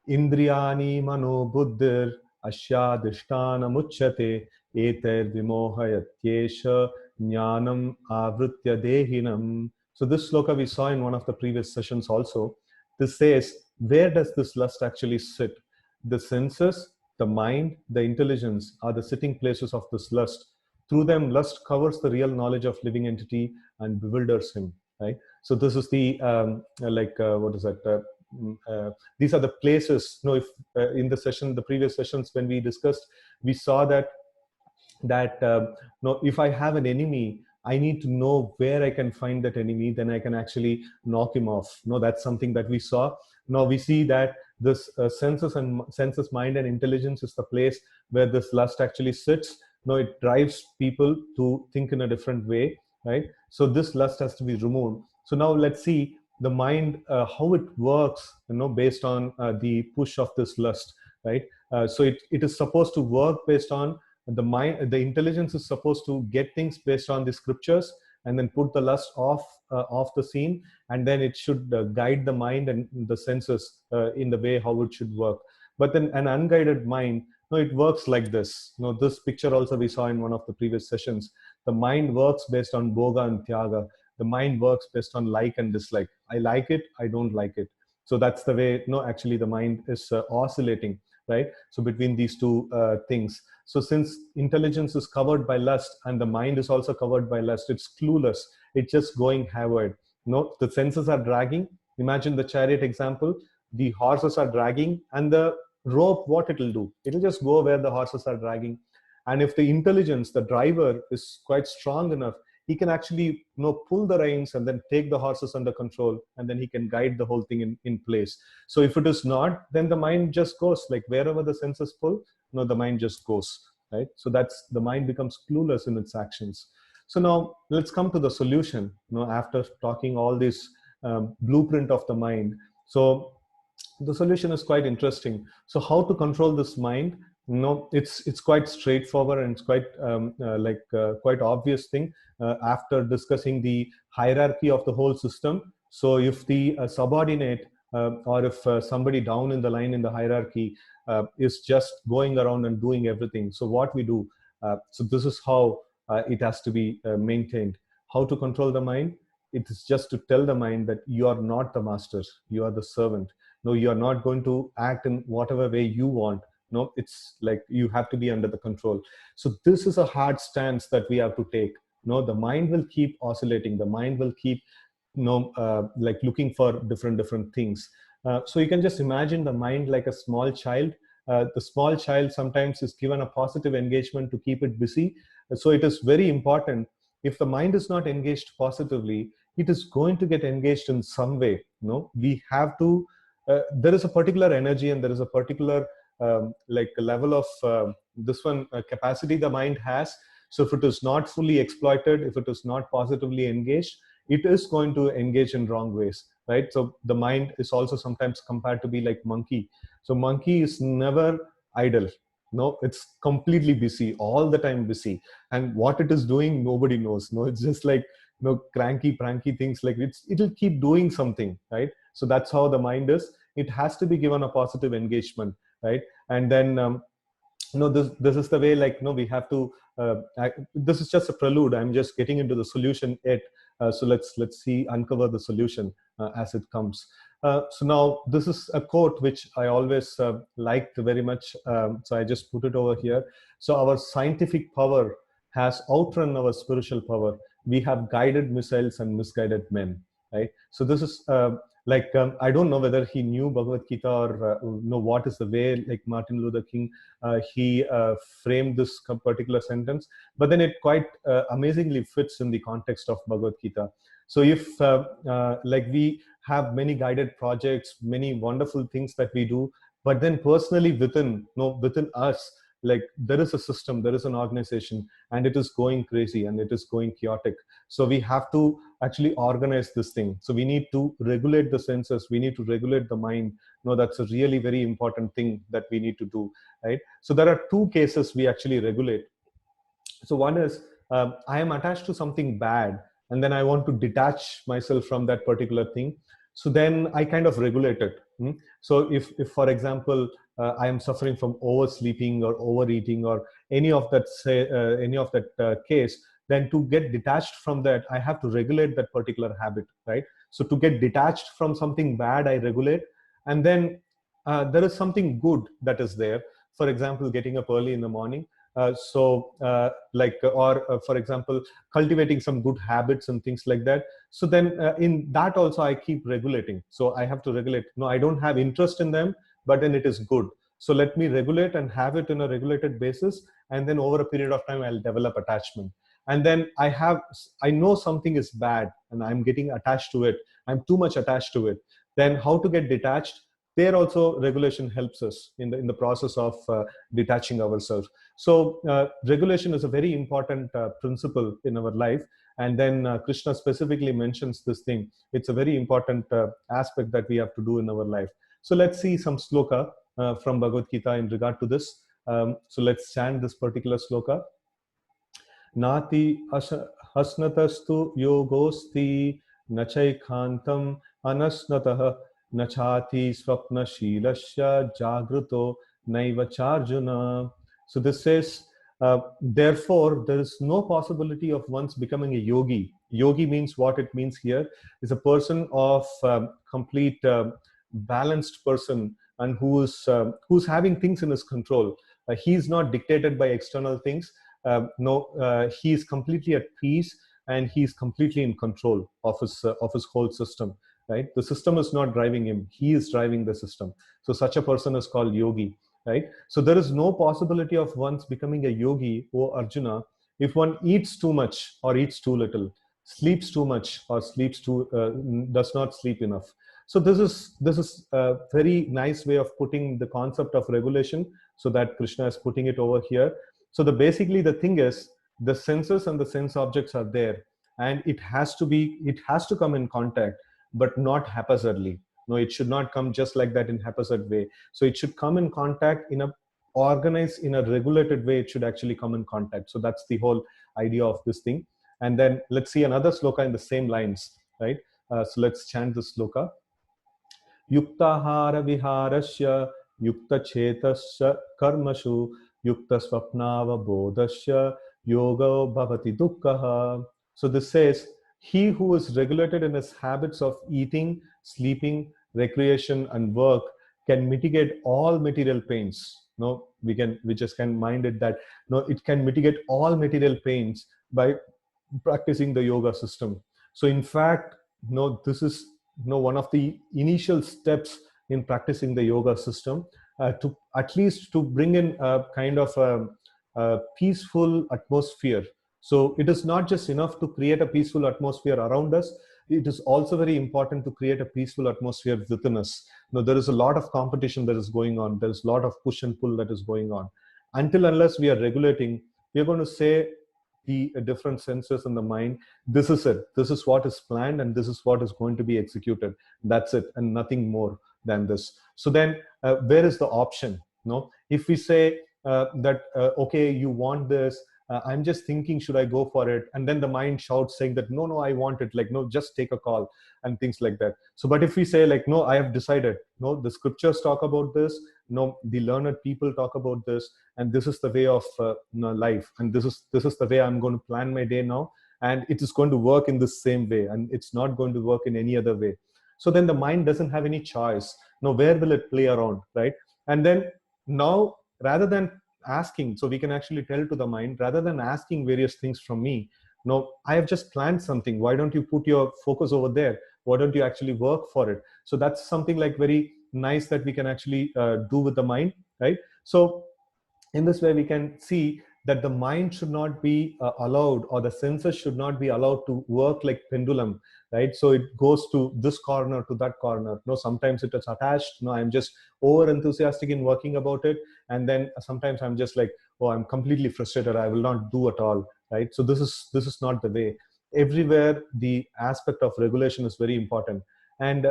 Indriyani mano buddhir ashyadhishtana muchyate eter vimohayatyesha jnanam avritya dehinam. So this sloka we saw in one of the previous sessions also. This says, where does this lust actually sit? The senses, the mind, the intelligence are the sitting places of this lust. Through them, lust covers the real knowledge of living entity and bewilders him. Right. So this is the what is that? These are the places. If in the previous sessions when we discussed, we saw that if I have an enemy, I need to know where I can find that enemy, then I can actually knock him off. That's something that we saw. Now we see that this senses, mind, and intelligence is the place where this lust actually sits. It drives people to think in a different way, right? So this lust has to be removed. So now let's see the mind, how it works, based on the push of this lust, right? So it is supposed to work based on the mind. The intelligence is supposed to get things based on the scriptures and then put the lust off the scene, and then it should guide the mind and the senses in the way how it should work. But then an unguided mind, it works like this. This picture also we saw in one of the previous sessions. The mind works based on bhoga and tyaga. The mind works based on like and dislike. I like it, I don't like it. So that's the way actually the mind is oscillating, right? So between these two things. So since intelligence is covered by lust and the mind is also covered by lust, it's clueless. It's just going hayward. The senses are dragging. Imagine the chariot example. The horses are dragging, and the rope, what it'll do? It'll just go where the horses are dragging. And if the intelligence, the driver, is quite strong enough, he can actually pull the reins and then take the horses under control, and then he can guide the whole thing in place. So if it is not, then the mind just goes like wherever the senses pull, the mind just goes, right? So that's, the mind becomes clueless in its actions. So now let's come to the solution, after talking all this blueprint of the mind. So the solution is quite interesting. So how to control this mind? It's quite straightforward, and it's quite quite obvious thing after discussing the hierarchy of the whole system. So if the subordinate or if somebody down in the line in the hierarchy is just going around and doing everything, so what we do, so this is how it has to be maintained. How to control the mind? It is just to tell the mind that you are not the master, you are the servant. No, you are not going to act in whatever way you want. No, it's like you have to be under the control. So this is a hard stance that we have to take. The mind will keep oscillating. The mind will keep like looking for different things. So you can just imagine the mind like a small child. The small child sometimes is given a positive engagement to keep it busy. So it is very important. If the mind is not engaged positively, it is going to get engaged in some way. We have to, there is a particular energy and there is a particular like a level of this one capacity the mind has. So if it is not fully exploited, if it is not positively engaged, it is going to engage in wrong ways, right? So the mind is also sometimes compared to be like monkey. So monkey is never idle. It's completely busy, all the time busy. And what it is doing, nobody knows. It's just like cranky pranky things, like it'll keep doing something, right? So that's how the mind is. It has to be given a positive engagement, right? And then this is the way, like we have to this is just a prelude. I'm just getting into the solution yet. So let's see, uncover the solution as it comes. So now this is a quote which I always liked very much. So I just put it over here. So our scientific power has outrun our spiritual power. We have guided missiles and misguided men, right? So this is I don't know whether he knew Bhagavad Gita or know what is the way, like Martin Luther King, he framed this particular sentence, but then it quite amazingly fits in the context of Bhagavad Gita. So if like we have many guided projects, many wonderful things that we do, but then personally within us, like there is a system, there is an organization, and it is going crazy and it is going chaotic. So we have to actually organize this thing. So we need to regulate the senses, we need to regulate the mind. No, that's a really very important thing that we need to do, right? So there are two cases we actually regulate. So one is, I am attached to something bad, and then I want to detach myself from that particular thing. So then I kind of regulate it. So if for example, I am suffering from oversleeping or overeating or any of that, say, any of that case, then to get detached from that, I have to regulate that particular habit, right? So to get detached from something bad, I regulate, and then there is something good that is there. For example, getting up early in the morning. Or for example, cultivating some good habits and things like that. So then in that also I keep regulating. So I have to regulate. No, I don't have interest in them, but then it is good. So let me regulate and have it in a regulated basis. And then over a period of time, I'll develop attachment. And then I know something is bad and I'm getting attached to it. I'm too much attached to it. Then how to get detached? There also regulation helps us in the process of detaching ourselves. So regulation is a very important principle in our life. And then Krishna specifically mentions this thing. It's a very important aspect that we have to do in our life. So let's see some sloka from Bhagavad Gita in regard to this. So let's chant this particular sloka. Nati hasnatastu yogosti nachaikantam anasnatah nachati swapna shilasya jagruto naivacharjuna. So this says, therefore, there is no possibility of once becoming a yogi. Yogi means what it means here is a person of complete balanced person, and who's having things in his control. He's not dictated by external things. He is completely at peace, and he's completely in control of his whole system. Right? The system is not driving him; he is driving the system. So such a person is called yogi. Right? So there is no possibility of once becoming a yogi, O Arjuna, if one eats too much or eats too little, sleeps too much or does not sleep enough. So this is a very nice way of putting the concept of regulation, so that Krishna is putting it over here. So basically the thing is, the senses and the sense objects are there, and it has to come in contact, but not haphazardly. No, it should not come just like that in haphazard way. So it should come in contact in a organized, in a regulated way. It should actually come in contact. So that's the whole idea of this thing. And then let's see another sloka in the same lines, right? So let's chant this sloka. Yuktahara viharasya yukta chetasya karmashu yukta swapnava bodhasya yoga bhavati dukkha. So this says, he who is regulated in his habits of eating, sleeping, recreation, and work can mitigate all material pains. No, we just can mind it that no, it can mitigate all material pains by practicing the yoga system. So in fact, no, this is one of the initial steps in practicing the yoga system, to at least to bring in a kind of a peaceful atmosphere. So it is not just enough to create a peaceful atmosphere around us. It is also very important to create a peaceful atmosphere within us. Now, there is a lot of competition that is going on. There is a lot of push and pull that is going on. Until unless we are regulating, we are going to say the different senses in the mind, this is it, this is what is planned, and this is what is going to be executed. That's it, and nothing more than this. So then where is the option? No, if we say that okay, you want this, I'm just thinking, should I go for it? And then the mind shouts saying that no, I want it, like no, just take a call, and things like that. So but if we say like no, I have decided, no, the scriptures talk about this, no, the learned people talk about this, and this is the way of life, and this is the way I'm going to plan my day now, and it is going to work in the same way, and it's not going to work in any other way. So then the mind doesn't have any choice. Now where will it play around, right? And then now, rather than asking, so we can actually tell to the mind, rather than asking various things from me, no, I have just planned something, why don't you put your focus over there? Why don't you actually work for it? So that's something like very nice that we can actually do with the mind, right? So in this way we can see that the mind should not be allowed, or the senses should not be allowed to work like pendulum, right? So it goes to this corner, to that corner. No, sometimes it is attached. No, I'm just over enthusiastic in working about it, and then sometimes I'm just like, oh, I'm completely frustrated, I will not do at all, right? So this is not the way. Everywhere the aspect of regulation is very important. And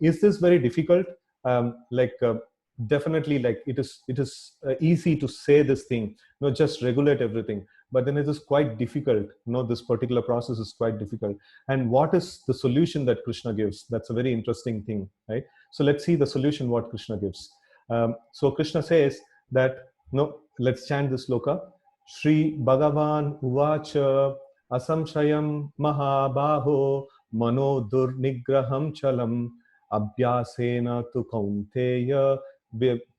is this very difficult? Definitely, like it is easy to say this thing, just regulate everything, but then it is quite difficult. This particular process is quite difficult. And what is the solution that Krishna gives? That's a very interesting thing, right? So let's see the solution what Krishna gives. So Krishna says that, no, let's chant this sloka. Shri Bhagavan Uvacha Asamshayam Mahabaho Mano Durnigraham Chalam Abhyasena tu Kaunteya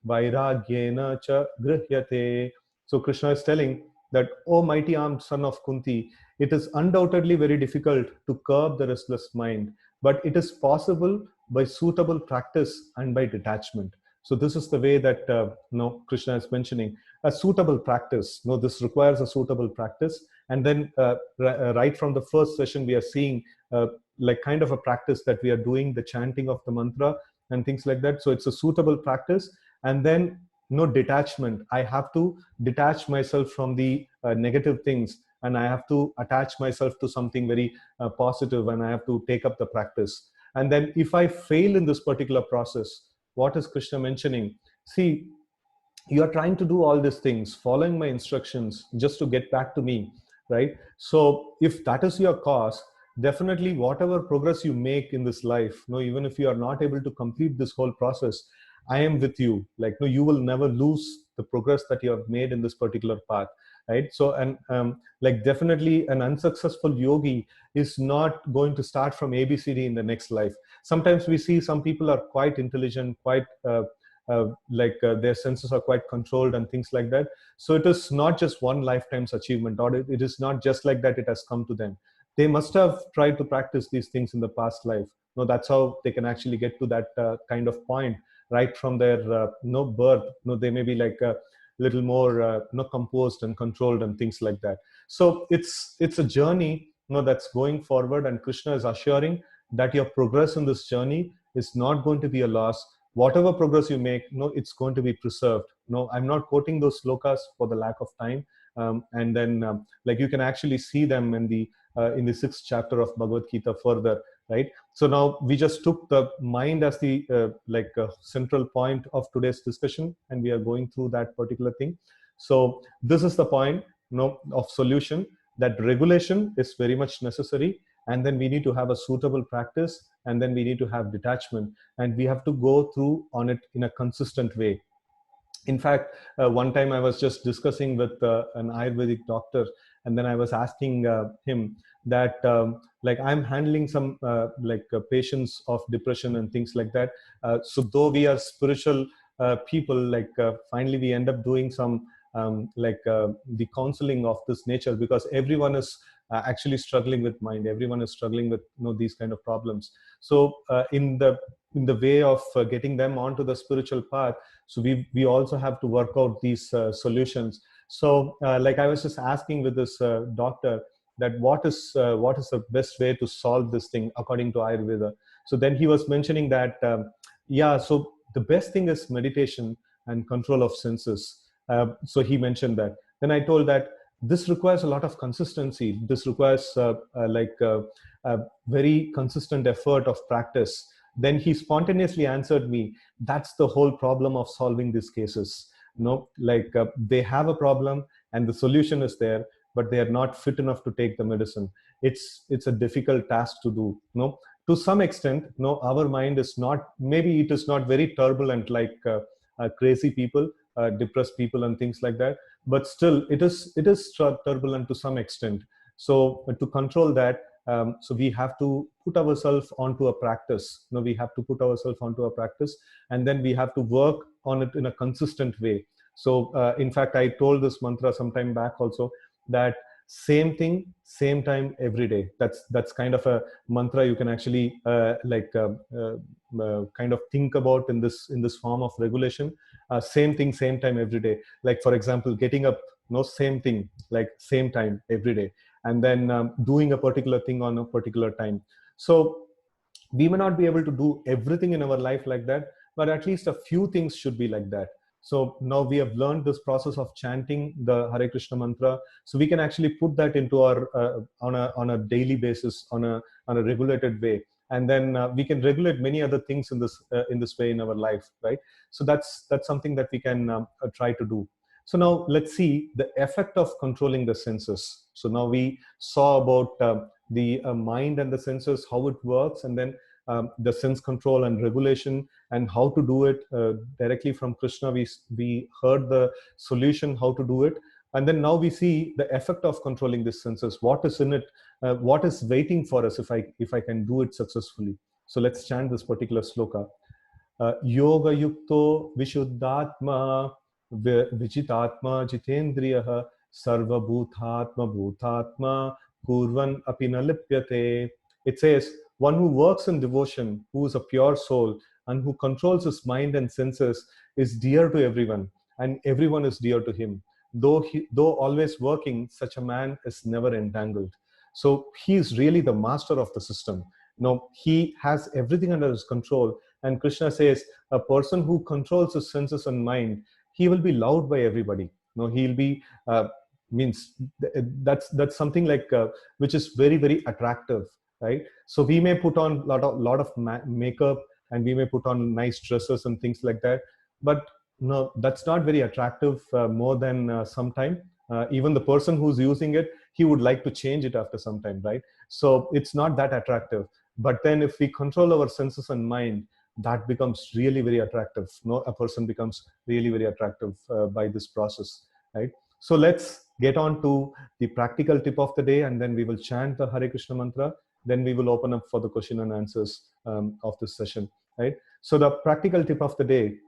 Vairagyena cha Grihyate. So Krishna is telling that, O mighty armed son of Kunti, it is undoubtedly very difficult to curb the restless mind, but it is possible by suitable practice and by detachment. So this is the way that Krishna is mentioning a suitable practice. This requires a suitable practice. And then right from the first session, we are seeing like kind of a practice that we are doing the chanting of the mantra and things like that. So it's a suitable practice. And then detachment. I have to detach myself from the negative things, and I have to attach myself to something very positive, and I have to take up the practice. And then if I fail in this particular process, what is Krishna mentioning? See, you are trying to do all these things, following my instructions just to get back to me, right? So if that is your cause, definitely whatever progress you make in this life, even if you are not able to complete this whole process, I am with you. Like, no, you will never lose the progress that you have made in this particular path, right? So, and like definitely an unsuccessful yogi is not going to start from ABCD in the next life. Sometimes we see some people are quite intelligent, quite their senses are quite controlled and things like that. So it is not just one lifetime's achievement, or it is not just like that it has come to them. They must have tried to practice these things in the past life. That's how they can actually get to that kind of point right from their birth. They may be like a little more composed and controlled and things like that. So it's a journey that's going forward, and Krishna is assuring that your progress in this journey is not going to be a loss. Whatever progress you make, it's going to be preserved. I'm not quoting those slokas for the lack of time. And then like you can actually see them in the 6th chapter of Bhagavad Gita further, right? So now we just took the mind as the central point of today's discussion, and we are going through that particular thing. So this is the point of solution, that regulation is very much necessary, and then we need to have a suitable practice, and then we need to have detachment, and we have to go through on it in a consistent way. In fact, one time I was just discussing with an Ayurvedic doctor, and then I was asking him that like I'm handling some patients of depression and things like that. So though we are spiritual people, finally we end up doing some the counseling of this nature, because everyone is actually struggling with mind. Everyone is struggling with these kind of problems. So in the way of getting them onto the spiritual path, so we also have to work out these solutions. So like I was just asking with this doctor that what is the best way to solve this thing according to Ayurveda. So then he was mentioning that so the best thing is meditation and control of senses. So he mentioned that. Then I told that this requires a lot of consistency. This requires a very consistent effort of practice. Then he spontaneously answered me, that's the whole problem of solving these cases. They have a problem and the solution is there, but they are not fit enough to take the medicine. It's a difficult task to do. To some extent, our mind is not, maybe it is not very turbulent like crazy people, depressed people and things like that, but still it is turbulent to some extent. So to control that, so we have to put ourselves onto a practice. We have to put ourselves onto a practice, and then we have to work on it in a consistent way. So in fact, I told this mantra some time back also, that same thing, same time, every day. That's kind of a mantra you can actually kind of think about in this form of regulation. Same thing, same time, every day. Like for example, getting up no, same thing, like same time every day, and then doing a particular thing on a particular time. So we may not be able to do everything in our life like that, but at least a few things should be like that. So now we have learned this process of chanting the Hare Krishna mantra, so we can actually put that into our on a daily basis, on a regulated way, and then we can regulate many other things in this way in our life, right? So that's something that we can try to do. So now let's see the effect of controlling the senses. So now we saw about the mind and the senses, how it works, and then the sense control and regulation, and how to do it directly from Krishna. We heard the solution, how to do it. And then now we see the effect of controlling these senses. What is in it? What is waiting for us if I can do it successfully? So let's chant this particular sloka. Yoga yukto vishuddhatma vijitatma jitendriyah sarva bhuthatma bhutatma kurvan apina lipyate. It says, one who works in devotion, who is a pure soul, and who controls his mind and senses, is dear to everyone, and everyone is dear to him. Though always working, such a man is never entangled. So he is really the master of the system. Now, he has everything under his control. And Krishna says, a person who controls his senses and mind, he will be loved by everybody. No, he'll be means that's something like which is very, very attractive, right? So we may put on lot of makeup, and we may put on nice dresses and things like that, but no, that's not very attractive more than some time. Even the person who's using it, he would like to change it after some time, right? So it's not that attractive. But then if we control our senses and mind, that becomes really very attractive. No, a person becomes really very attractive by this process, right? So let's get on to the practical tip of the day, and then we will chant the Hare Krishna mantra. Then we will open up for the question and answers of this session, right? So the practical tip of the day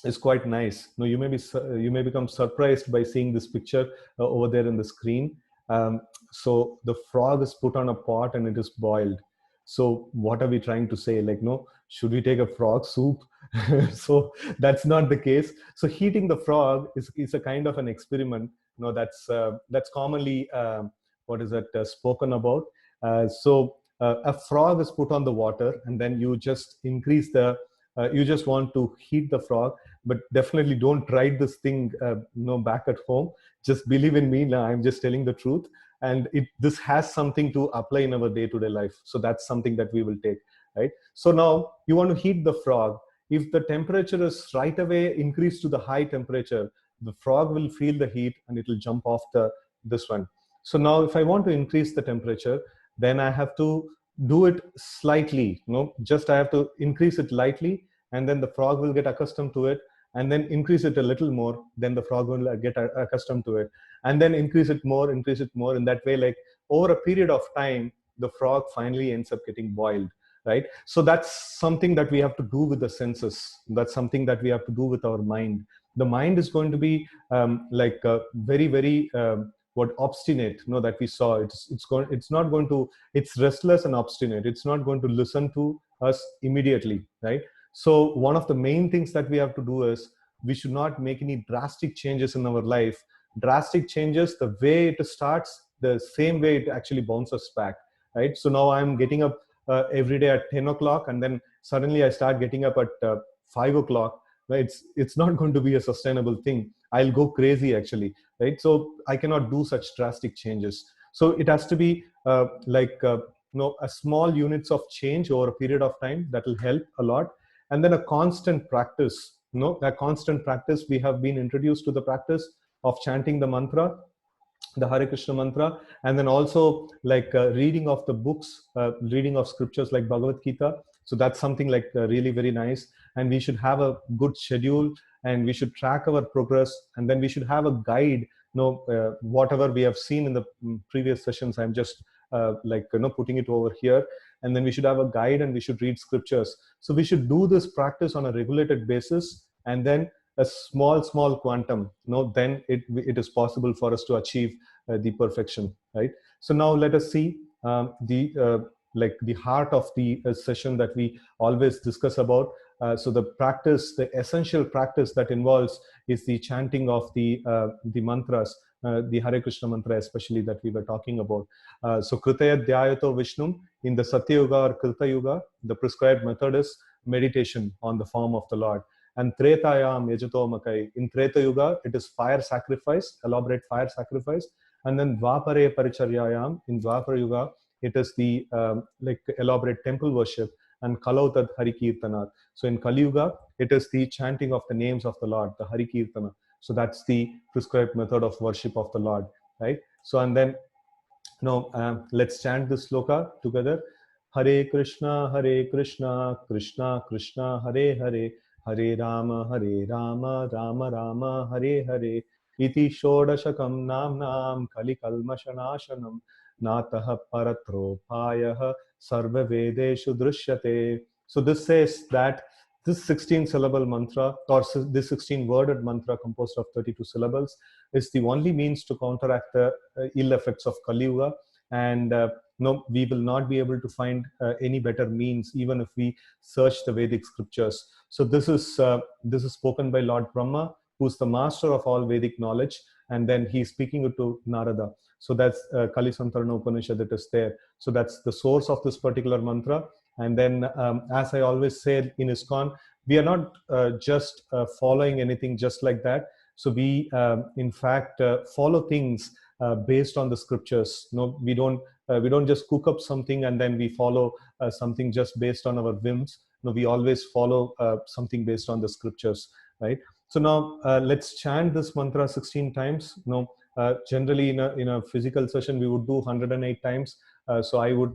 is quite nice. Now you may become surprised by seeing this picture over there in the screen. So the frog is put on a pot and it is boiled. So what are we trying to say? Like, no, should we take a frog soup? So that's not the case. So heating the frog is a kind of an experiment. No, that's commonly what is that spoken about. A frog is put on the water, and then you just increase the you just want to heat the frog, but definitely don't try this thing back at home. Just believe in me. Now, I'm just telling the truth, and this has something to apply in our day-to-day life. So that's something that we will take, right? So now you want to heat the frog. If the temperature is right away increased to the high temperature, the frog will feel the heat and it will jump off this one. So now if I want to increase the temperature, then I have to do it slightly. Just I have to increase it lightly, and then the frog will get accustomed to it, and then increase it a little more, then the frog will get accustomed to it, and then increase it more. In that way, like over a period of time, the frog finally ends up getting boiled, right? So that's something that we have to do with the senses. That's something that we have to do with our mind. The mind is going to be very, very what obstinate, that we saw. It's restless and obstinate. It's not going to listen to us immediately, right? So one of the main things that we have to do is we should not make any drastic changes in our life. Drastic changes, the way it starts, the same way it actually bounces back, right? So now I'm getting up every day at 10 o'clock, and then suddenly I start getting up at 5 o'clock. Right? It's not going to be a sustainable thing. I'll go crazy actually, right? So I cannot do such drastic changes. So it has to be a small units of change over a period of time that will help a lot. And then a constant practice. A constant practice. We have been introduced to the practice of chanting the mantra, the Hare Krishna mantra, and then also reading of the books, reading of scriptures like Bhagavad Gita. So that's something really very nice. And we should have a good schedule, and we should track our progress, and then we should have a guide. Whatever we have seen in the previous sessions, I'm just putting it over here. And then we should have a guide, and we should read scriptures. So we should do this practice on a regulated basis, and then a small quantum, then it is possible for us to achieve the perfection, right? So now let us see the heart of the session that we always discuss about. So the practice, the essential practice that involves is the chanting of the mantras, the Hare Krishna mantra especially that we were talking about. So Kritaya Dhyayato Vishnum, in the Satyuga or Krita Yuga, the prescribed method is meditation on the form of the Lord. And Tretayam Yajato Makai, in Treta Yuga, it is fire sacrifice, elaborate fire sacrifice. And then Dvapare Paricharyayam, in Dvapara Yuga, it is the like elaborate temple worship, and Kalautad Hari Kirtana. So in Kali Yuga, it is the chanting of the names of the Lord, the Hari Kirtana. So that's the prescribed method of worship of the Lord, right? So and then, let's chant this sloka together. Hare Krishna, Krishna Krishna, Hare Hare, Hare Rama, Rama Rama, Hare Hare. Iti Shodashakam Namnam Kali Kalmashanashanam Natah Paratropayah Sarva Vedeshu Drishyate. So this says that this 16 syllable mantra, or this 16 worded mantra composed of 32 syllables, is the only means to counteract the ill effects of Kali Yuga. And no, we will not be able to find any better means, even if we search the Vedic scriptures. So this is spoken by Lord Brahma, who's the master of all Vedic knowledge, and then he's speaking to Narada. So that's Kali Santarana Upanishad that is there. So that's the source of this particular mantra. And then, as I always say in ISKCON, we are not just following anything just like that. So we, in fact, follow things based on the scriptures. No, we don't just cook up something and then we follow something just based on our whims. No, we always follow something based on the scriptures, right? So now let's chant this mantra 16 times. Generally in a physical session we would do 108 times. So I would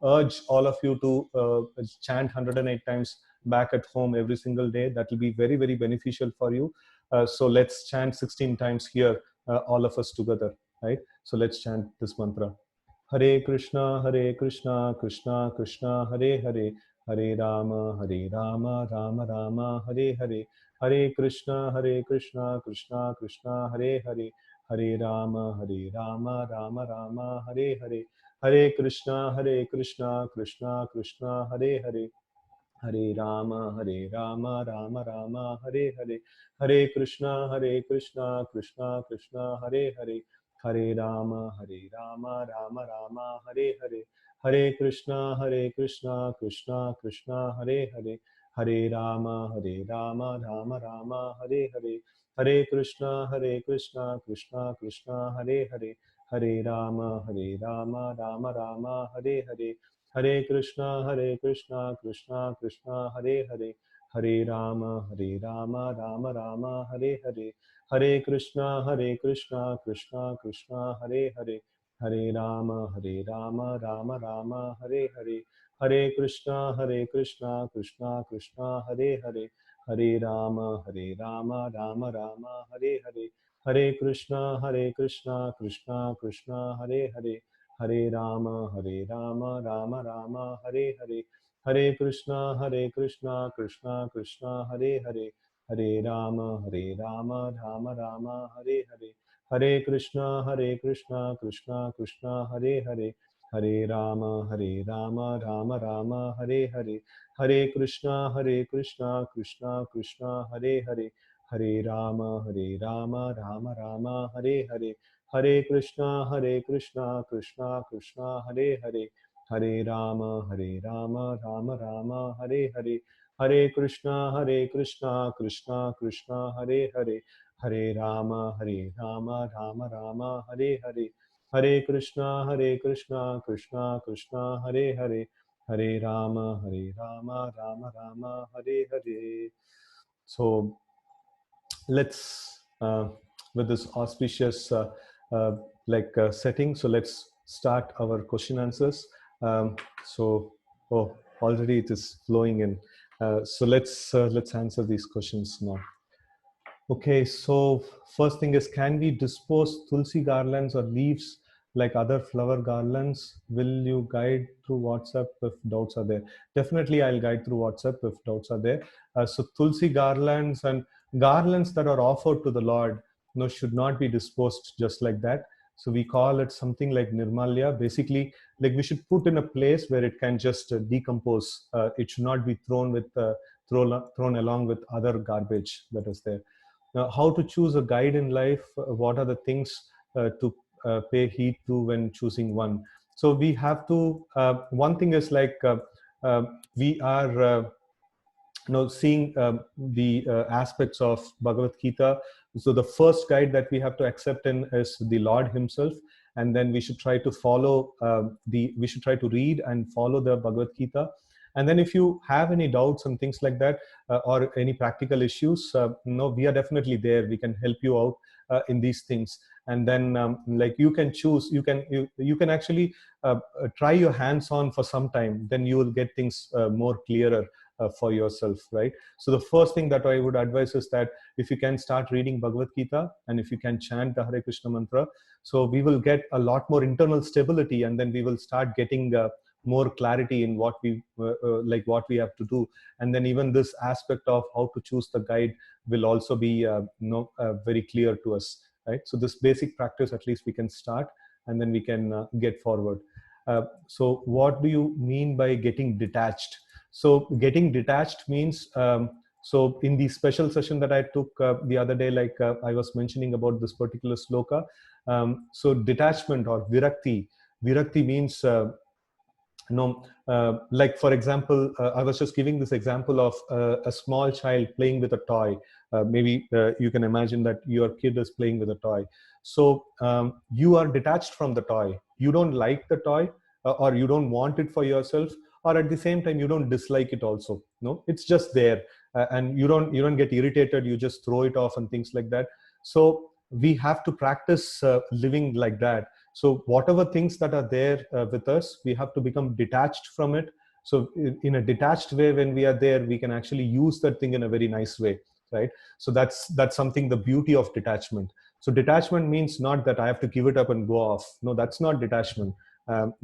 urge all of you to chant 108 times back at home every single day. That will be very, very beneficial for you. So let's chant 16 times here, all of us together, right? So let's chant this mantra. Hare Krishna, Krishna Krishna, Hare Hare, Hare Rama, Rama Rama, Hare Hare, Hare Krishna, Krishna Krishna, Hare Hare, Hare Rama, Rama Rama, Hare Hare, Hare Krishna, Krishna Krishna, Hare Hare, Hare Rama, Rama Rama, Hare Hare, Hare Krishna, Krishna Krishna, Hare Hare, Hare Rama, Rama Rama, Hare Hare, Hare Krishna, Krishna Krishna, Hare Hare, Hare Rama, Rama Rama, Hare Hare, Hare Krishna, Krishna Krishna, Hare Hare, Hare Rama, Rama Rama, Hare Hare, Hare Krishna, Krishna Krishna, Hare Hare, Hare Rama, Rama Rama, Hare Hare, Hare Krishna, Krishna Krishna, Hare Hare, Hare Rama, Rama Rama, Hare Hare, Hare Krishna, Krishna Krishna, Hare Hare, Hare Rama, Rama Rama, Hare Hare, Hare Krishna, Krishna Krishna, Hare Hare, Hare Rama, Rama Rama, Hare Hare, Hare Krishna, Krishna Krishna, Hare Hare, Hare Rama, Rama Rama, Hare Hare, Hare Krishna, Krishna Krishna, Hare Hare, Hare Rama, Rama Rama, Hare Hare, Hare Krishna, Krishna Krishna, Hare Hare, Hare Rama, Rama Rama, Hare Hare, Hare Krishna, Krishna Krishna, Hare Hare, Hare Rama, Rama Rama, Hare Hare, Hare Krishna, Krishna Krishna, Hare Hare, Hare Rama, Rama Rama, Hare Hare, Hare Krishna, Krishna Krishna, Hare Hare, Hare Rama, Rama Rama, Hare Hare. So let's, with this auspicious setting, so let's start our question answers. Already it is flowing in. So let's answer these questions now. Okay, so first thing is, can we dispose tulsi garlands or leaves like other flower garlands? Will you guide through WhatsApp if doubts are there? Definitely, I'll guide through WhatsApp if doubts are there. So tulsi garlands and garlands that are offered to the Lord, should not be disposed just like that. So we call it something like nirmalya. Basically, like we should put in a place where it can just decompose. It should not be thrown with thrown along with other garbage that is there. Now, how to choose a guide in life? What are the things to pay heed to when choosing one? So we have to. One thing is like we are. Seeing the aspects of Bhagavad Gita. So the first guide that we have to accept in is the Lord Himself, and then we should try to follow we should try to read and follow the Bhagavad Gita. And then if you have any doubts and things like that, or any practical issues, we are definitely there. We can help you out in these things. And then like you can choose, you can actually try your hands on for some time, then you will get things more clearer for yourself, right? So the first thing that I would advise is that if you can start reading Bhagavad Gita, and if you can chant the Hare Krishna mantra, so we will get a lot more internal stability, and then we will start getting more clarity in what we like what we have to do. And then even this aspect of how to choose the guide will also be very clear to us, right? So this basic practice, at least we can start, and then we can get forward. So what do you mean by getting detached? So getting detached means, so in the special session that I took the other day, like I was mentioning about this particular sloka. So detachment or virakti means, like for example, I was just giving this example of a small child playing with a toy. Maybe you can imagine that your kid is playing with a toy. So you are detached from the toy. You don't like the toy, or you don't want it for yourself, or at the same time you don't dislike it also. No, it's just there, and you don't get irritated. You just throw it off and things like that. So we have to practice living like that. So whatever things that are there with us, we have to become detached from it. So in a detached way, when we are there, we can actually use that thing in a very nice way, right? So that's something, the beauty of detachment. So detachment means not that I have to give it up and go off. No, that's not detachment.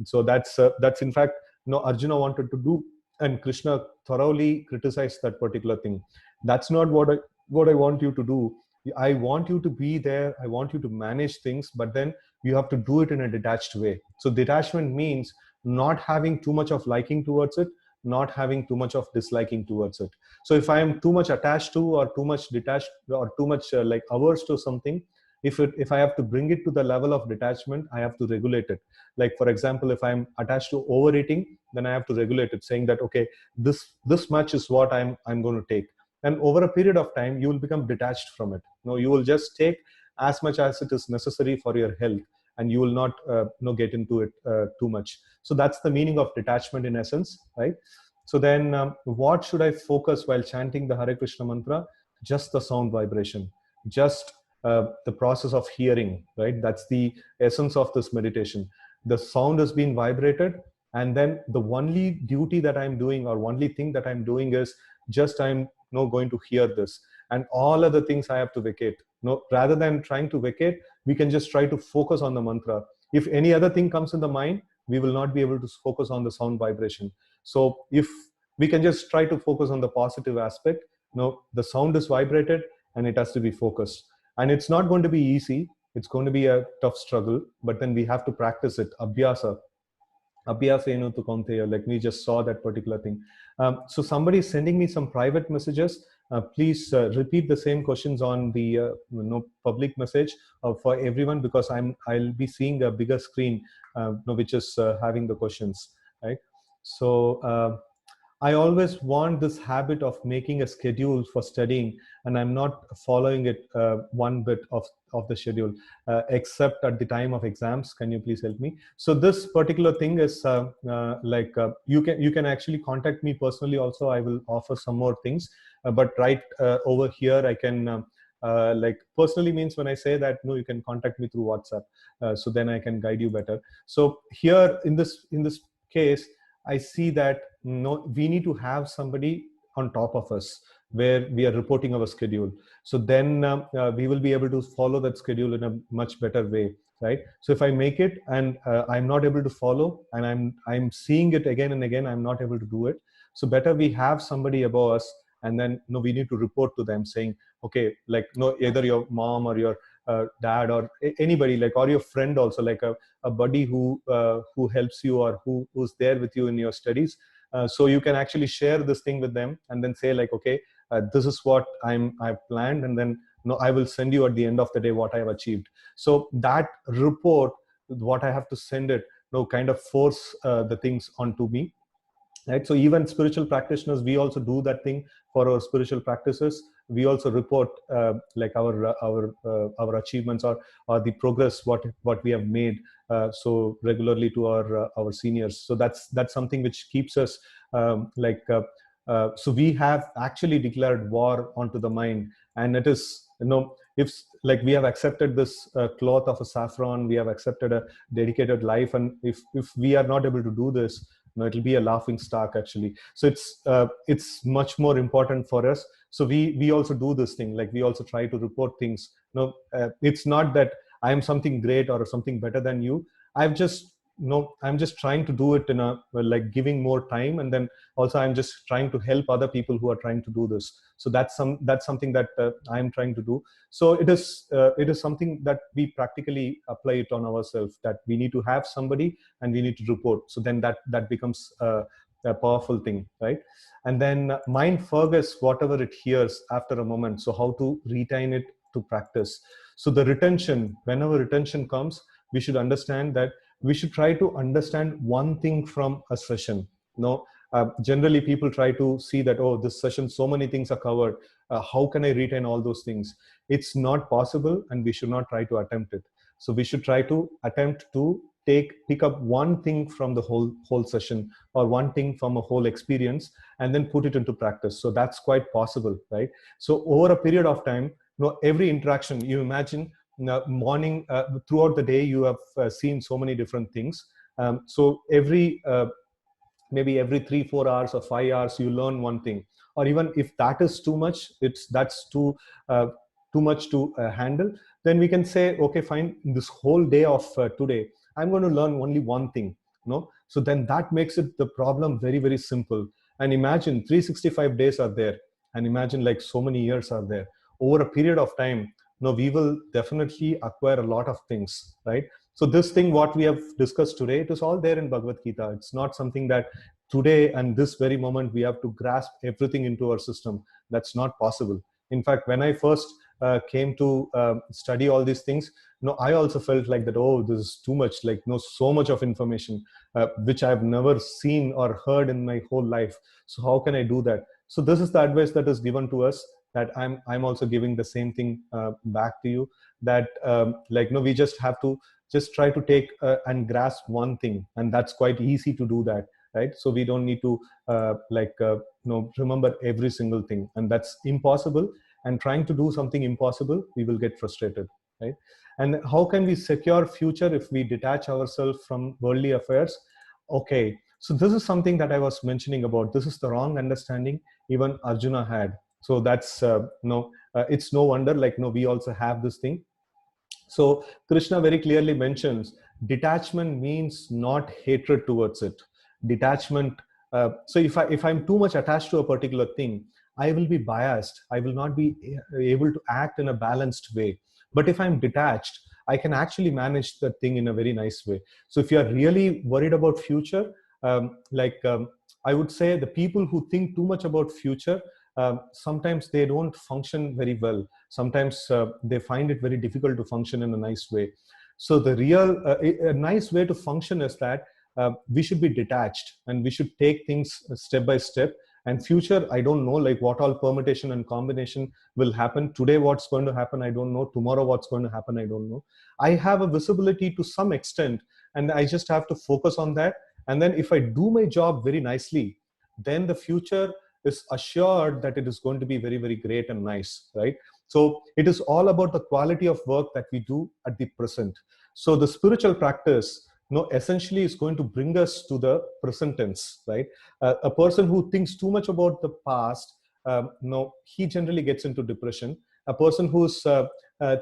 So that's in fact, Arjuna wanted to do, and Krishna thoroughly criticized that particular thing. That's not what I want you to do. I want you to be there. I want you to manage things, but then you have to do it in a detached way. So detachment means not having too much of liking towards it, not having too much of disliking towards it. So if I am too much attached to, or too much detached, or too much like averse to something, if I have to bring it to the level of detachment, I have to regulate it. Like for example, if I'm attached to overeating, then I have to regulate it, saying that okay, this much is what I'm going to take. And over a period of time, you will become detached from it. You will just take as much as it is necessary for your health, and you will not get into it too much. So that's the meaning of detachment in essence, right? So then what should I focus while chanting the Hare Krishna mantra? Just the sound vibration, just the process of hearing, right? That's the essence of this meditation. The sound has been vibrated, and then the only duty that I'm doing, or only thing that I'm doing, is just I'm going to hear this, and all other things I have to vacate. Rather than trying to vacate, we can just try to focus on the mantra. If any other thing comes in the mind, we will not be able to focus on the sound vibration. So if we can just try to focus on the positive aspect, the sound is vibrated, and it has to be focused. And it's not going to be easy. It's going to be a tough struggle, but then we have to practice it. Abhyasa tu kaunteya, like we just saw that particular thing. So somebody is sending me some private messages. Please repeat the same questions on the public message for everyone, because I'll be seeing a bigger screen which is having the questions, right? So I always want this habit of making a schedule for studying, and I'm not following it one bit of the schedule, except at the time of exams. Can you please help me? So this particular thing is you can actually contact me personally. Also, I will offer some more things, but right over here, I can. Like personally means when I say that, no, you can contact me through WhatsApp, so then I can guide you better. So here in this case, I see that we need to have somebody on top of us, where we are reporting our schedule. So then we will be able to follow that schedule in a much better way, right? So if I make it and I'm not able to follow, and I'm seeing it again and again, I'm not able to do it. So better we have somebody above us, and then we need to report to them saying, okay, like either your mom or your dad, or anybody, like, or your friend also, like a buddy who helps you, or who's there with you in your studies. So you can actually share this thing with them and then say like, okay, this is what I've planned, and then I will send you at the end of the day what I have achieved. So that report, what I have to send it, kind of force the things onto me. Right? So even spiritual practitioners, we also do that thing for our spiritual practices. We also report like our achievements, or the progress what we have made so regularly to our seniors. So that's something which keeps us so we have actually declared war onto the mind. And it is, if like we have accepted this cloth of a saffron, we have accepted a dedicated life, and if we are not able to do this, it'll be a laughing stock actually. So it's much more important for us. So we also do this thing, like we also try to report things. It's not that I am something great or something better than you. I've just I'm just trying to do it in a, like, giving more time, and then also I'm just trying to help other people who are trying to do this. So that's something that I'm trying to do. So it is something that we practically apply it on ourselves, that we need to have somebody and we need to report. So then that becomes a powerful thing, right? And then mind forgets whatever it hears after a moment. So how to retain it to practice? So the retention, whenever retention comes, we should understand that we should try to understand one thing from a session. Generally people try to see that, oh, this session, so many things are covered, how can I retain all those things? It's not possible, and we should not try to attempt it. So we should try to attempt to pick up one thing from the whole session, or one thing from a whole experience, and then put it into practice. So that's quite possible, right? So over a period of time, every interaction, you imagine, morning, throughout the day, you have seen so many different things. So maybe every 3-4 hours or 5 hours, you learn one thing. Or even if that is too much, that's too much to handle, then we can say, okay, fine, this whole day of today, I'm going to learn only one thing. So then that makes it the problem very, very simple. And imagine 365 days are there, and imagine like so many years are there. Over a period of time, we will definitely acquire a lot of things, right? So this thing what we have discussed today, it is all there in Bhagavad Gita. It's not something that today and this very moment we have to grasp everything into our system. That's not possible. In fact, when I first came to study all these things, I also felt like that, oh, this is too much, like so much of information which I've never seen or heard in my whole life. So how can I do that? So this is the advice that is given to us, that I'm also giving the same thing back to you, that we just have to just try to take and grasp one thing, and that's quite easy to do that, right? So we don't need to remember every single thing, and that's impossible. And trying to do something impossible, we will get frustrated, right? And how can we secure future if we detach ourselves from worldly affairs? Okay, so this is something that I was mentioning about. This is the wrong understanding even Arjuna had. So that's it's no wonder, we also have this thing. So Krishna very clearly mentions detachment means not hatred towards it. Detachment. So if I'm too much attached to a particular thing, I will be biased. I will not be able to act in a balanced way. But if I'm detached, I can actually manage the thing in a very nice way. So if you are really worried about future, I would say the people who think too much about future, sometimes they don't function very well. Sometimes they find it very difficult to function in a nice way. So the real a nice way to function is that we should be detached, and we should take things step by step. And future, I don't know, like what all permutation and combination will happen. Today what's going to happen, I don't know. Tomorrow what's going to happen, I don't know. I have a visibility to some extent, and I just have to focus on that. And then if I do my job very nicely, then the future is assured that it is going to be very, very great and nice, right? So it is all about the quality of work that we do at the present. So the spiritual practice, essentially is going to bring us to the present tense, right? A person who thinks too much about the past, he generally gets into depression. A person who's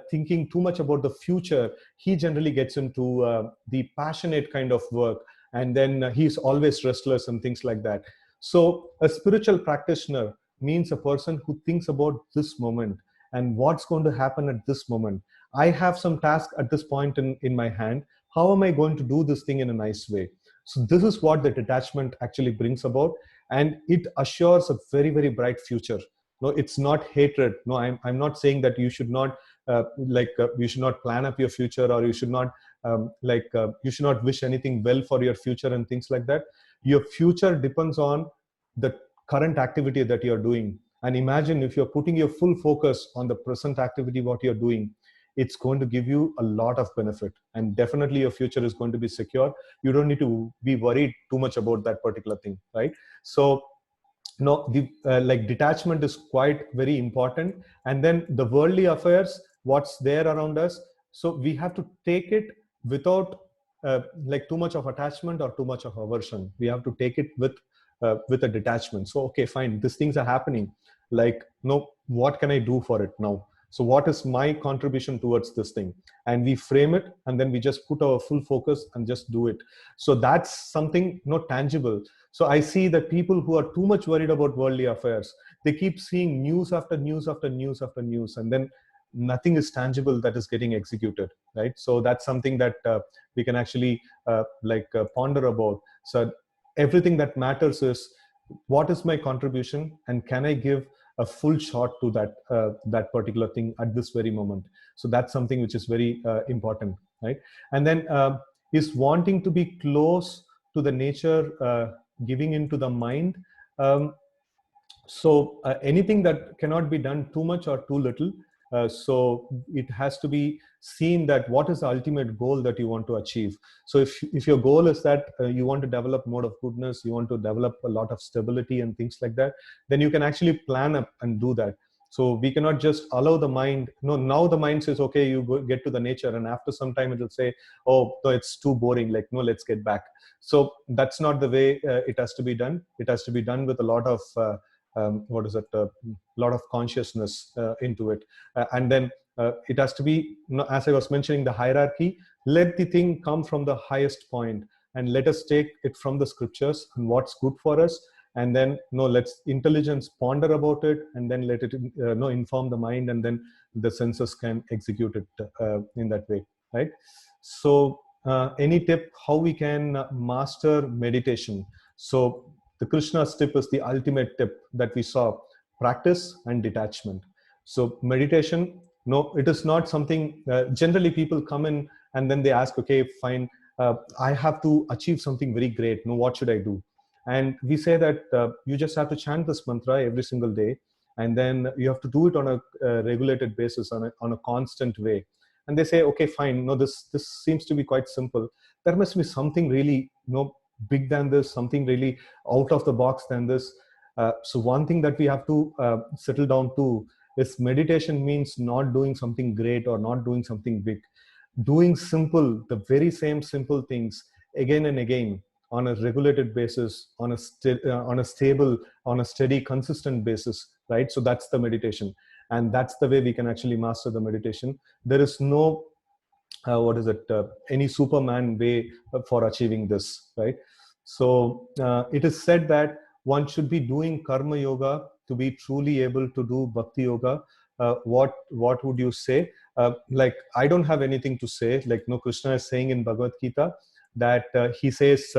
thinking too much about the future, he generally gets into the passionate kind of work, and then he's always restless and things like that. So a spiritual practitioner means a person who thinks about this moment and what's going to happen at this moment. I have some task at this point in my hand. How am I going to do this thing in a nice way? So this is what the detachment actually brings about, and it assures a very, very bright future. No, it's not hatred. No, I'm not saying that you should not you should not plan up your future, or you should not you should not wish anything well for your future and things like that. Your future depends on the current activity that you're doing. And imagine if you're putting your full focus on the present activity, what you're doing, it's going to give you a lot of benefit, and definitely your future is going to be secure. You don't need to be worried too much about that particular thing, right? So no, the like detachment is quite very important. And then the worldly affairs, what's there around us, so we have to take it without like too much of attachment or too much of aversion. We have to take it with a detachment. So okay, fine, these things are happening, like, no, what can I do for it now? So what is my contribution towards this thing? And we frame it, and then we just put our full focus and just do it. So that's something not tangible. So I see that people who are too much worried about worldly affairs, they keep seeing news after news after news after news, and then nothing is tangible that is getting executed, right? So that's something that we can actually ponder about. So everything that matters is, what is my contribution, and can I give a full shot to that particular thing at this very moment? So that's something which is very important, right? And then is wanting to be close to the nature, giving into the mind. um, so anything that cannot be done too much or too little, so it has to be seen that what is the ultimate goal that you want to achieve. So if your goal is that you want to develop mode of goodness, you want to develop a lot of stability and things like that, then you can actually plan up and do that. So we cannot just allow the mind, no, now the mind says, okay, you go get to the nature, and after some time it will say, oh, no, it's too boring, like, no, let's get back. So that's not the way it has to be done. It has to be done with a lot of lot of consciousness into it. And then it has to be, as I was mentioning, the hierarchy. Let the thing come from the highest point, and let us take it from the scriptures and what's good for us. And then let's intelligence ponder about it, and then let it inform the mind, and then the senses can execute it in that way, right? So any tip how we can master meditation? So the Krishna's tip is the ultimate tip that we saw: practice and detachment. So meditation, no, it is not something, generally people come in and then they ask, okay, fine, I have to achieve something very great. No, what should I do? And we say that you just have to chant this mantra every single day, and then you have to do it on a regulated basis, on a constant way. And they say, okay, fine, no, this seems to be quite simple. There must be something really big than this, something really out of the box than this. So one thing that we have to settle down to is, meditation means not doing something great or not doing something big. Doing simple, the very same simple things again and again, on a regulated basis, on a stable, on a steady, consistent basis, right? So that's the meditation, and that's the way we can actually master the meditation. There is no any Superman way for achieving this, right? So it is said that one should be doing karma yoga to be truly able to do bhakti yoga. What would you say? Like, I don't have anything to say. Like, Krishna is saying in Bhagavad Gita that he says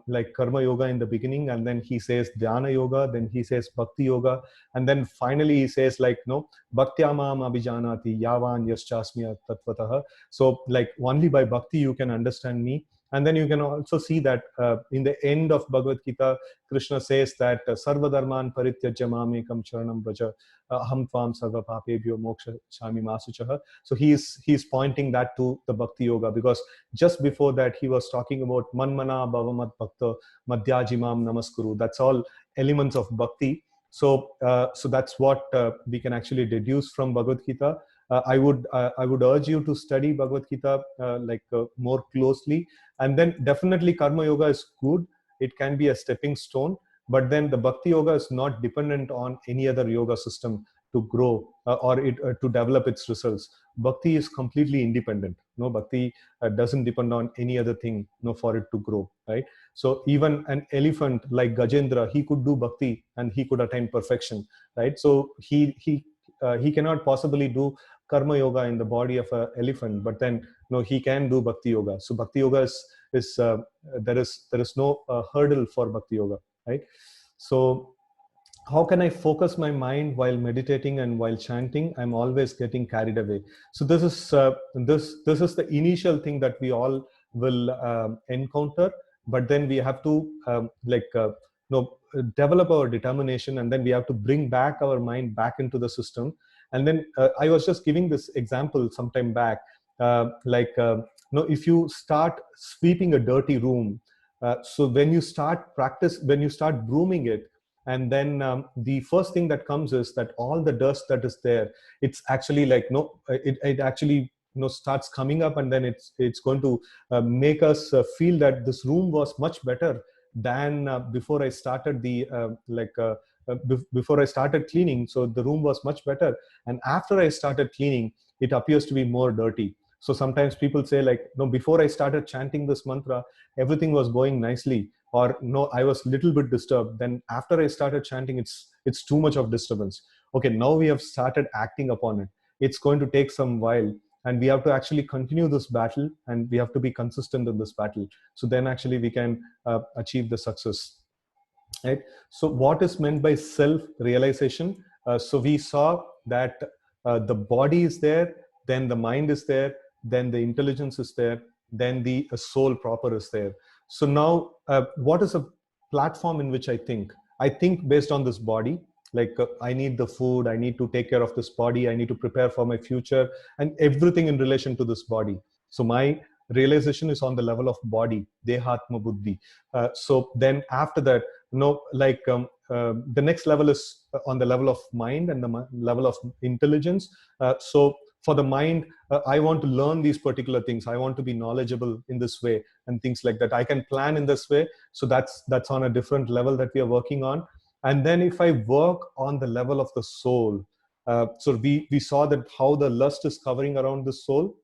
like karma yoga in the beginning, and then he says dhyana yoga, then he says bhakti yoga, and then finally he says, like, no, bhaktyamam abhijanati yavan yaschasmi tatvatah. So like, only by bhakti you can understand me. And then you can also see that in the end of Bhagavad Gita, Krishna says that sarva dharman parityajya mamekam charanam vraja aham tvam sarva papebhyo moksha chami masuchaha. So he's pointing that to the bhakti yoga, because just before that he was talking about manmana bhavamat bhakta madhyajimam namaskuru. That's all elements of bhakti. So so that's what we can actually deduce from Bhagavad Gita. I would urge you to study Bhagavad Gita more closely, and then definitely karma yoga is good. It can be a stepping stone, but then the bhakti yoga is not dependent on any other yoga system to grow or to develop its results. Bhakti is completely independent. No, bhakti doesn't depend on any other thing, for it to grow, right? So even an elephant like Gajendra, he could do bhakti and he could attain perfection, right? So he cannot possibly do karma yoga in the body of an elephant, but then he can do bhakti yoga. So bhakti yoga is there is no hurdle for bhakti yoga, right? So how can I focus my mind while meditating and while chanting? I'm always getting carried away. So this is this is the initial thing that we all will encounter, but then we have to develop our determination, and then we have to bring back our mind back into the system. And then I was just giving this example sometime back, if you start sweeping a dirty room, so when you start when you start brooming it, and then the first thing that comes is that all the dust that is there, it's actually it actually starts coming up, and then it's going to make us feel that this room was much better than before I started before I started cleaning. So the room was much better, and after I started cleaning, it appears to be more dirty. So sometimes people say, like, no, before I started chanting this mantra, everything was going nicely, or no, I was a little bit disturbed. Then after I started chanting, it's too much of disturbance. Okay, now we have started acting upon it. It's going to take some while, and we have to actually continue this battle, and we have to be consistent in this battle. So then actually we can achieve the success, right? So what is meant by self realization? So we saw that the body is there, then the mind is there, then the intelligence is there, then the soul proper is there. So now what is a platform in which I think based on this body, like I need the food, I need to take care of this body, I need to prepare for my future, and everything in relation to this body. So my realization is on the level of body, dehatma buddhi. So then after that, the next level is on the level of mind and the level of intelligence. So for the mind, I want to learn these particular things, I want to be knowledgeable in this way, and things like that. I can plan in this way. So that's on a different level that we are working on. And then if I work on the level of the soul, so we saw that how the lust is covering around the soul.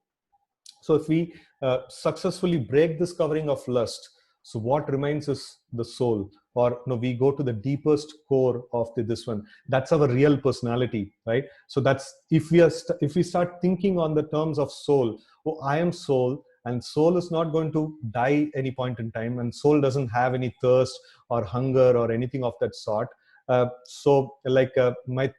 So if we successfully break this covering of lust, so what remains is the soul, or we go to the deepest core of this one. That's our real personality, right? So that's if we start thinking on the terms of soul. Oh, I am soul, and soul is not going to die any point in time, and soul doesn't have any thirst or hunger or anything of that sort. My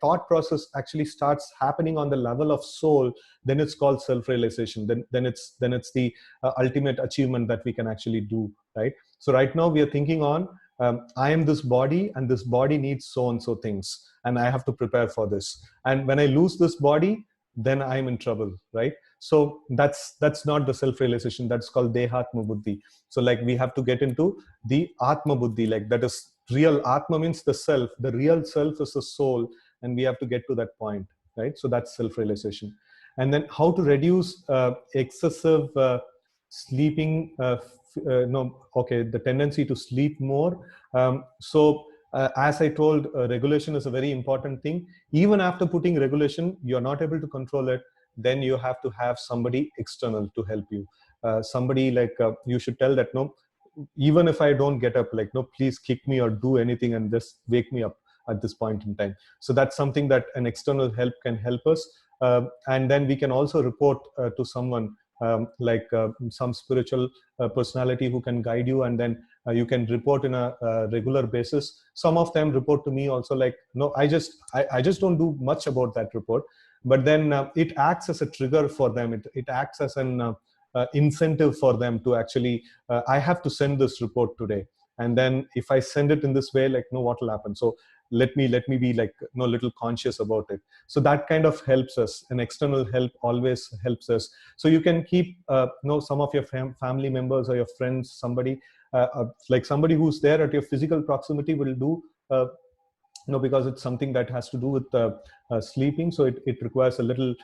thought process actually starts happening on the level of soul. Then it's called self-realization. Then it's the ultimate achievement that we can actually do, right? So right now we are thinking on I am this body, and this body needs so and so things, and I have to prepare for this. And when I lose this body, then I'm in trouble, right? So that's not the self-realization. That's called dehatma buddhi. So like we have to get into the atma buddhi, like that is real. Atma means the self. The real self is the soul, and we have to get to that point, right? So that's self-realization. And then how to reduce excessive sleeping, the tendency to sleep more. As I told, regulation is a very important thing. Even after putting regulation, you're not able to control it, then you have to have somebody external to help you. Somebody you should tell that, no, even if I don't get up, like, no, please kick me or do anything and just wake me up at this point in time. So that's something that an external help can help us. And then we can also report to someone, some spiritual personality who can guide you, and then you can report in a regular basis. Some of them report to me also, like, no, I just don't do much about that report, but then it acts as a trigger for them. It acts as an incentive for them to actually, I have to send this report today, and then if I send it in this way, like, no, what will happen? So let me be like, no, little conscious about it. So that kind of helps us. An external help always helps us. So you can keep some of your family members or your friends, somebody like somebody who's there at your physical proximity will do, because it's something that has to do with sleeping. So it requires a little,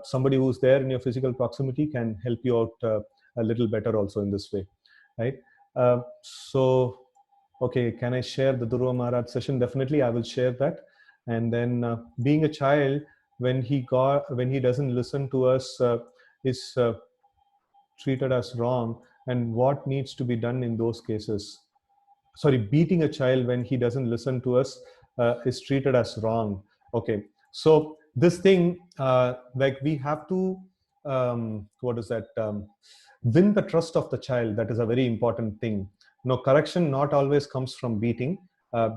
somebody who's there in your physical proximity can help you out a little better also in this way, right? So okay, can I share the Dhruva Maharaj session? Definitely, I will share that. And then being a child, when he doesn't listen to us, is treated as wrong. And what needs to be done in those cases? Sorry, beating a child when he doesn't listen to us is treated as wrong. Okay, so this thing, like we have to, what is that, win the trust of the child. That is a very important thing. No, correction not always comes from beating.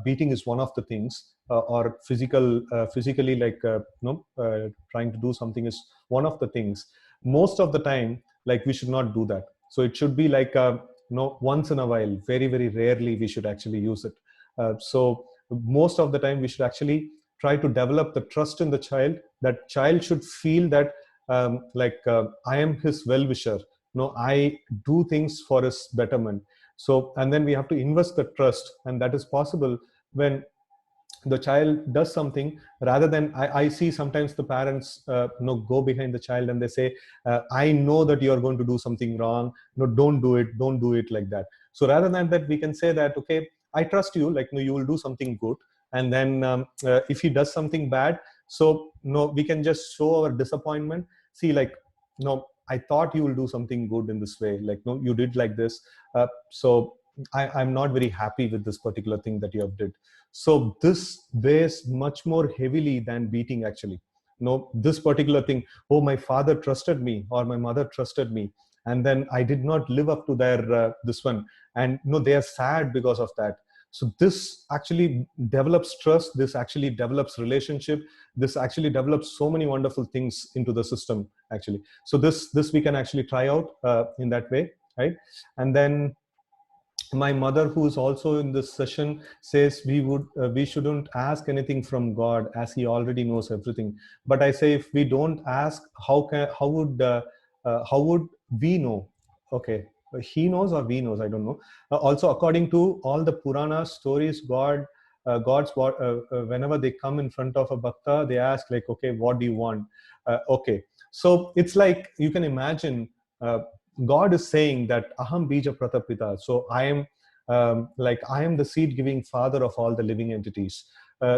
Beating is one of the things, or physically, like, trying to do something is one of the things. Most of the time, like, we should not do that. So it should be like, once in a while, very, very rarely we should actually use it. So most of the time we should actually try to develop the trust in the child. That child should feel that, I am his well-wisher. I do things for his betterment. So, and then we have to invest the trust, and that is possible when the child does something. Rather than, I see sometimes the parents, go behind the child and they say, I know that you are going to do something wrong. No, don't do it, like that. So rather than that, we can say that, okay, I trust you, like, no, you will do something good. And then, if he does something bad, so no, we can just show our disappointment. See, like, no, I thought you will do something good in this way, like, no, you did like this. So I'm not very happy with this particular thing that you have did. So this weighs much more heavily than beating, actually. No, this particular thing, oh, my father trusted me or my mother trusted me, and then I did not live up to their, this one, and no, they are sad because of that. So this actually develops trust. This actually develops relationship. This actually develops so many wonderful things into the system, actually. So this we can actually try out, in that way, right? And then my mother, who is also in this session, says we shouldn't ask anything from God, as he already knows everything. But I say, if we don't ask, how would we know? Okay, he knows or we knows, I don't know. Also, according to all the Purana stories, whenever they come in front of a bhakta, they ask, like, okay, what do you want? Okay, so it's like, you can imagine, God is saying that aham bija pratapita. So I am, I am the seed giving father of all the living entities.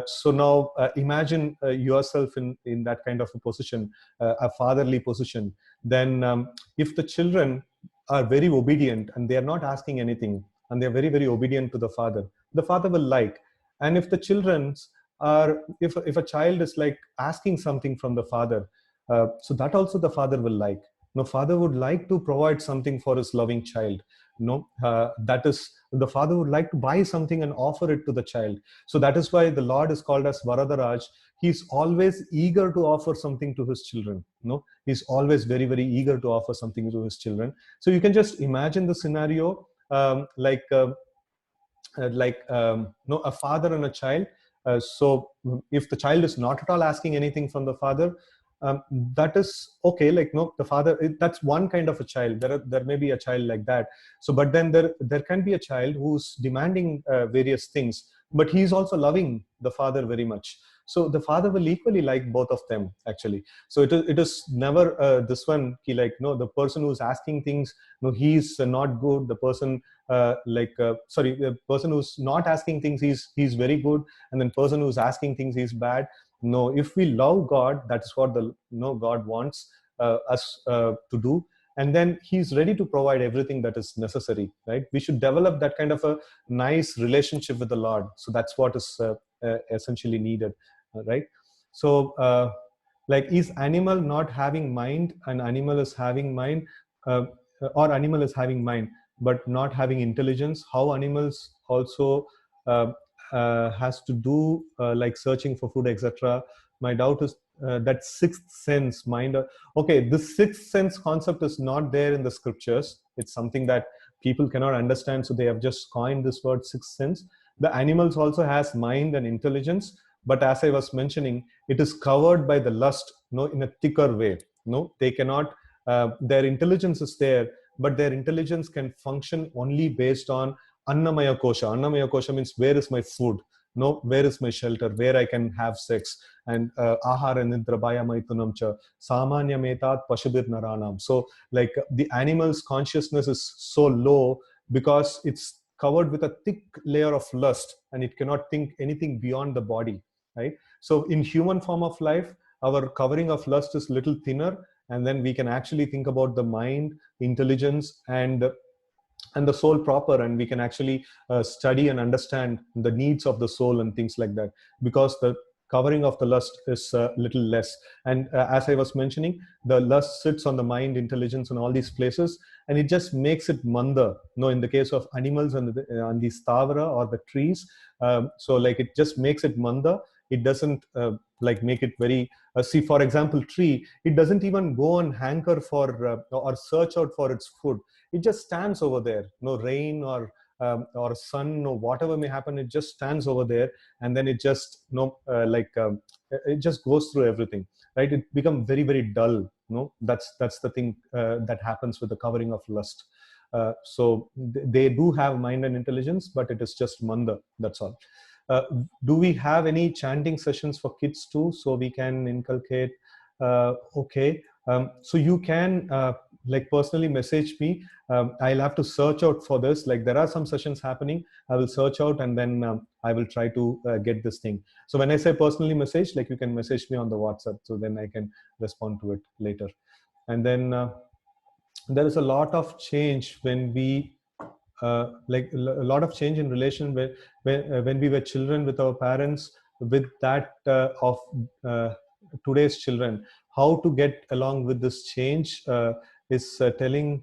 So now, imagine yourself in that kind of a position, a fatherly position. Then, if the children are very obedient and they are not asking anything, and they are very, very obedient to the father will like. And if the children's are, if a child is like asking something from the father, so that also the father will like. No, father would like to provide something for his loving child. That is, the father would like to buy something and offer it to the child. So that is why the Lord is called as Varadaraj. He's always eager to offer something to his children. He's always very, very eager to offer something to his children. So you can just imagine the scenario, a father and a child. So if the child is not at all asking anything from the father, that is okay. Like, no, the father, that's one kind of a child. There may be a child like that. So, but then there can be a child who's demanding various things, but he's also loving the father very much. So the father will equally like both of them, actually. So it is never this one, like, no, the person who's asking things, no, he's not good. The person, the person who's not asking things, he's very good. And then person who's asking things, he's bad. No, if we love God, that's what God wants us to do. And then he's ready to provide everything that is necessary, right? We should develop that kind of a nice relationship with the Lord. So that's what is essentially needed, right? So, is animal not having mind, and animal is having mind, uh, or animal is having mind but not having intelligence? How animals also has to do, like searching for food, etc. My doubt is that sixth sense mind. Okay, this sixth sense concept is not there in the scriptures. It's something that people cannot understand, so they have just coined this word sixth sense. The animals also has mind and intelligence, but as I was mentioning, it is covered by the lust, in a thicker way. They cannot, their intelligence is there, but their intelligence can function only based on annamaya kosha. Annamaya kosha means, where is my food? Where is my shelter? Where I can have sex? And ahara nidra bhaya maitunam cha samanya metat pashubir naranam. So, like, the animal's consciousness is so low because it's covered with a thick layer of lust, and it cannot think anything beyond the body, right? So in human form of life, our covering of lust is little thinner, and then we can actually think about the mind, intelligence, and the soul proper, and we can actually study and understand the needs of the soul and things like that, because the covering of the lust is a little less. And as I was mentioning, the lust sits on the mind, intelligence, and all these places, and it just makes it manda. In the case of animals and the stavara or the trees, so like it just makes it manda. It doesn't like make it very. See, for example, tree. It doesn't even go and hanker for or search out for its food. It just stands over there. No rain or sun or whatever may happen, it just stands over there, and then it just it just goes through everything, right? It becomes very, very dull. That's the thing that happens with the covering of lust. So they do have mind and intelligence, but it is just manda. That's all. Do we have any chanting sessions for kids too, so we can inculcate? Okay. So you can like personally message me. I'll have to search out for this. Like there are some sessions happening. I will search out, and then I will try to get this thing. So when I say personally message, like you can message me on the WhatsApp, so then I can respond to it later. And then there is a lot of change when we like a lot of change in relation when we were children with our parents, with that of today's children. How to get along with this change is telling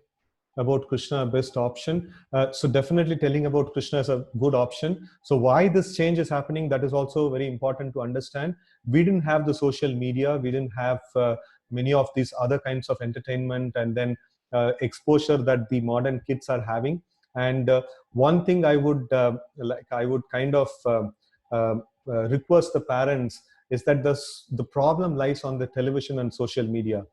about Krishna best option. So definitely telling about Krishna is a good option. So why this change is happening, that is also very important to understand. We didn't have the social media, we didn't have many of these other kinds of entertainment and then exposure that the modern kids are having. And one thing I would I would kind of request the parents is that the problem lies on the television and social media,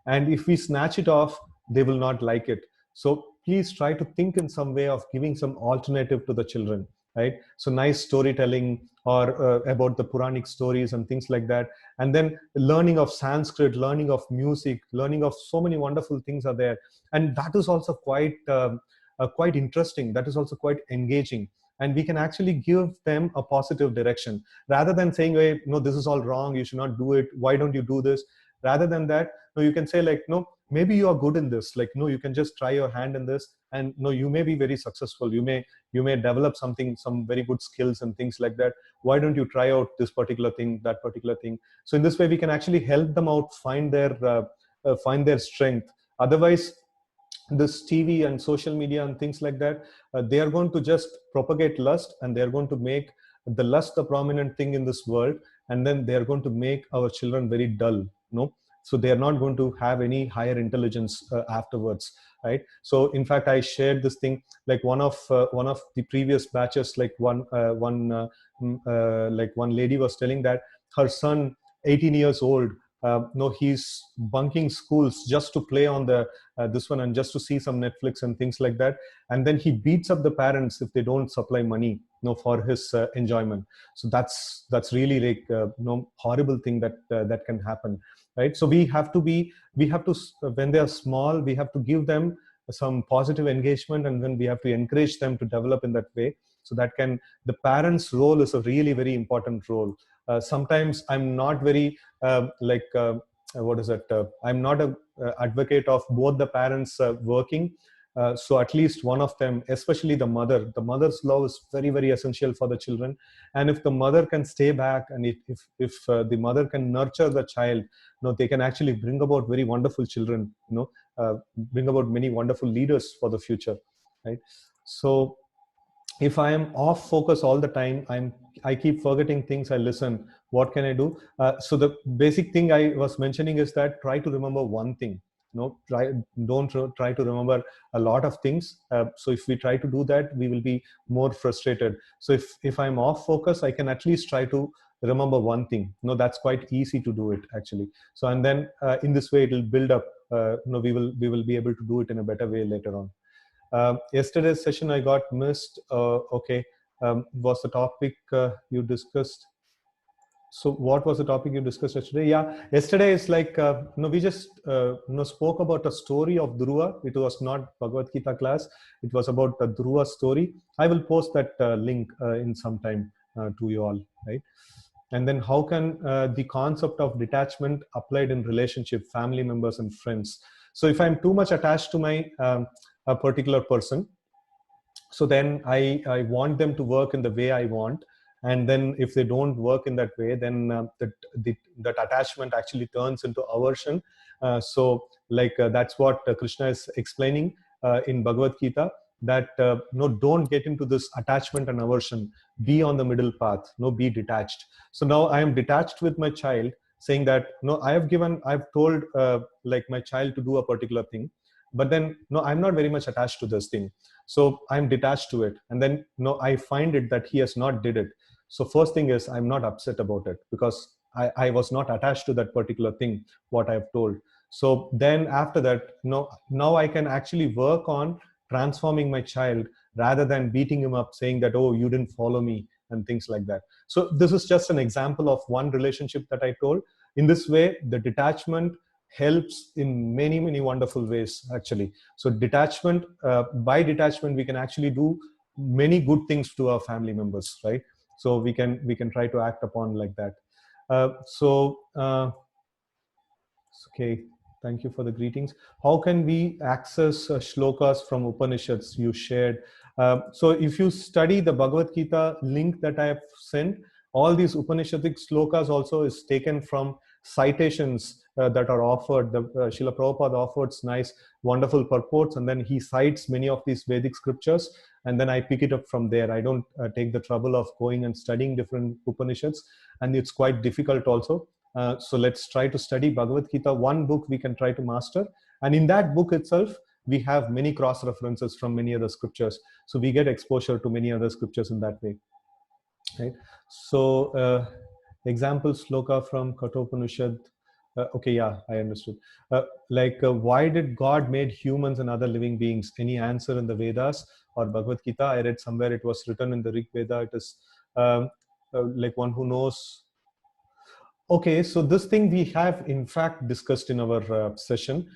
and if we snatch it off, they will not like it. So please try to think in some way of giving some alternative to the children, right? So nice storytelling or about the Puranic stories and things like that. And then learning of Sanskrit, learning of music, learning of so many wonderful things are there. And that is also quite interesting. That is also quite engaging. And we can actually give them a positive direction rather than saying, hey, no, this is all wrong, you should not do it. Why don't you do this? Rather than that, no, you can say like, no, maybe you are good in this. Like, no, you can just try your hand in this, and no, you may be very successful. You may develop some very good skills and things like that. Why don't you try out this particular thing, that particular thing? So in this way, we can actually help them out find their strength. Otherwise, this TV and social media and things like that, they are going to just propagate lust, and they are going to make the lust the prominent thing in this world, and then they are going to make our children very dull. No, so they are not going to have any higher intelligence afterwards, right? So in fact, I shared this thing, like one of the previous batches, like one lady was telling that her son, 18 years old, no, he's bunking schools just to play on the this one and just to see some Netflix and things like that. And then he beats up the parents if they don't supply money, for his enjoyment. So that's really like horrible thing that can happen, right? So we have to when they are small, we have to give them some positive engagement, and then we have to encourage them to develop in that way. So the parents' role is a really very important role. Sometimes I'm not very what is it? I'm not a advocate of both the parents working. So at least one of them, especially the mother's love is very, very essential for the children. And if the mother can stay back, and if the mother can nurture the child, they can actually bring about very wonderful children, bring about many wonderful leaders for the future, right? So if I am off focus all the time, I keep forgetting things, I listen, what can I do? So the basic thing I was mentioning is that try to remember one thing. Don't try to remember a lot of things. So if we try to do that, we will be more frustrated. So if I'm off focus, I can at least try to remember one thing. That's quite easy to do it actually. So and then in this way it will build up. We will be able to do it in a better way later on. Yesterday's session I got missed. Okay, was the topic you discussed? So what was the topic you discussed yesterday? Yeah, yesterday is like, we just spoke about a story of Dhruva. It was not Bhagavad Gita class. It was about the Dhruva story. I will post that link in some time to you all, right? And then how can the concept of detachment applied in relationship, family members and friends? So if I'm too much attached to my a particular person, so then I want them to work in the way I want. and then if they don't work in that way, then that attachment actually turns into aversion. So like that's what Krishna is explaining in Bhagavad Gita, that no, don't get into this attachment and aversion. Be on the middle path. No, be detached. So now I am detached with my child, saying that no, I've told like my child to do a particular thing, but then no, I'm not very much attached to this thing, so I'm detached to it, and then no, I find it that he has not did it. So first thing is, I'm not upset about it, because I was not attached to that particular thing what I've told. So then after that, no, now I can actually work on transforming my child, rather than beating him up, saying that, oh, you didn't follow me, and things like that. So this is just an example of one relationship that I told. In this way, the detachment helps in many, many wonderful ways, actually. So detachment, by detachment, we can actually do many good things to our family members, right? So we can try to act upon like that. Okay, thank you for the greetings. How can we access shlokas from Upanishads you shared? So if you study the Bhagavad Gita link that I have sent, all these Upanishadic shlokas also is taken from citations that are offered. The Srila Prabhupada offers nice, wonderful purports, and then he cites many of these Vedic scriptures, and then I pick it up from there. I don't take the trouble of going and studying different Upanishads, and it's quite difficult also. So let's try to study Bhagavad Gita, one book we can try to master. And in that book itself, we have many cross references from many other scriptures. So we get exposure to many other scriptures in that way. Right? So example sloka from Kathopanishad. Okay, yeah, I understood. Why did God made humans and other living beings? Any answer in the Vedas or Bhagavad Gita? I read somewhere it was written in the Rig Veda. It is like one who knows. Okay, so this thing we have in fact discussed in our session.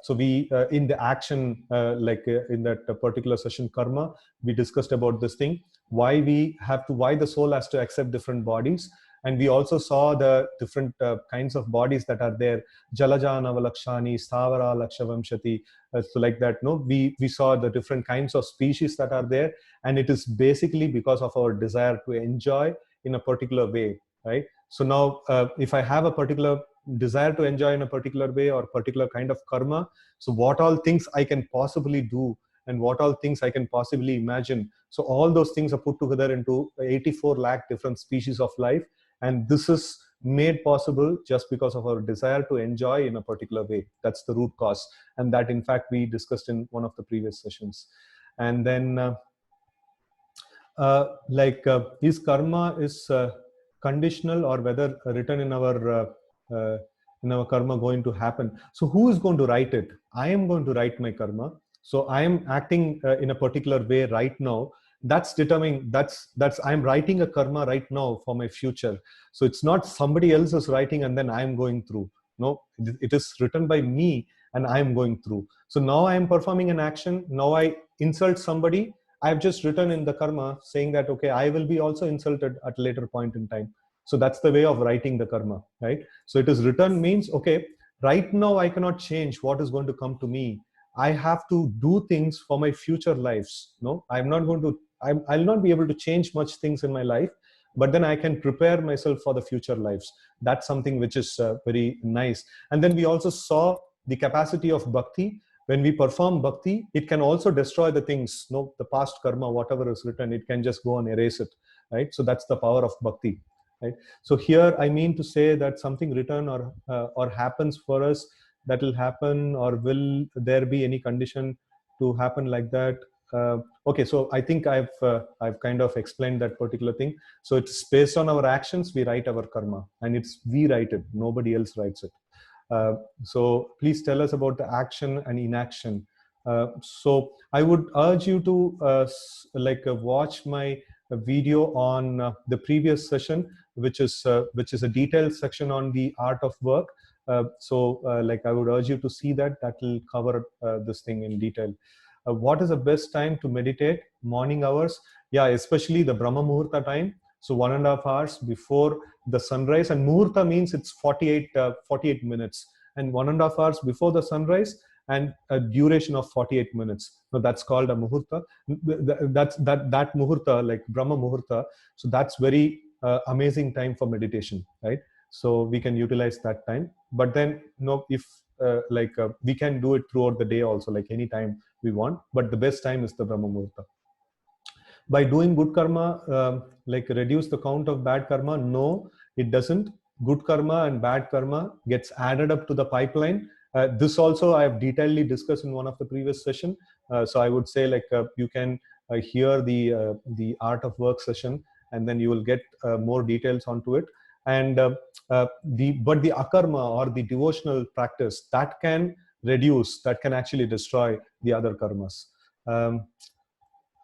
So we, in the action, in that particular session, karma, we discussed about this thing, why the soul has to accept different bodies. And we also saw the different kinds of bodies that are there, Jalajana Valakshani, Stavara Lakshavamshati. So like that, no, we saw the different kinds of species that are there. And it is basically because of our desire to enjoy in a particular way, right? So now, if I have a particular desire to enjoy in a particular way or particular kind of karma, so what all things I can possibly do and what all things I can possibly imagine. So all those things are put together into 84 lakh different species of life. And this is made possible just because of our desire to enjoy in a particular way. That's the root cause. And that, in fact, we discussed in one of the previous sessions. And then is karma is conditional, or whether written in our karma going to happen. So who is going to write it? I am going to write my karma. So I am acting in a particular way right now. That's determining, that's I'm writing a karma right now for my future. So it's not somebody else is writing and then I'm going through. No, it is written by me and I'm going through. So now I am performing an action. Now I insult somebody. I've just written in the karma saying that, okay, I will be also insulted at a later point in time. So that's the way of writing the karma, right? So it is written means, okay, right now I cannot change what is going to come to me. I have to do things for my future lives. No, I'm not going to, I'll not be able to change much things in my life, but then I can prepare myself for the future lives. That's something which is very nice. And then we also saw the capacity of bhakti. When we perform bhakti, it can also destroy the things, no, the past karma, whatever is written, it can just go and erase it, right? So that's the power of bhakti, right? So here I mean to say that something written or happens for us, that will happen, or will there be any condition to happen like that? Okay, so I think I've kind of explained that particular thing. So it's based on our actions, we write our karma, and we write it, nobody else writes it. So please tell us about the action and inaction. So I would urge you to watch my video on the previous session, which is a detailed section on the art of work. I would urge you to see that. That will cover this thing in detail. What is the best time to meditate? Morning hours. Yeah, especially the Brahma Muhurta time. So 1.5 hours before the sunrise, and Muhurta means it's 48 minutes, and 1.5 hours before the sunrise, and a duration of 48 minutes. So that's called a muhurta. That muhurta, like Brahma Muhurta, so that's very amazing time for meditation, right? So we can utilize that time. But then, if we can do it throughout the day also, like any time we want. But the best time is the Brahma Muhurta. By doing good karma, like reduce the count of bad karma? No, it doesn't. Good karma and bad karma gets added up to the pipeline. This also I have detailedly discussed in one of the previous session. So I would say, like, you can hear the art of work session, and then you will get more details onto it. And but the akarma, or the devotional practice, that can reduce, that can actually destroy the other karmas.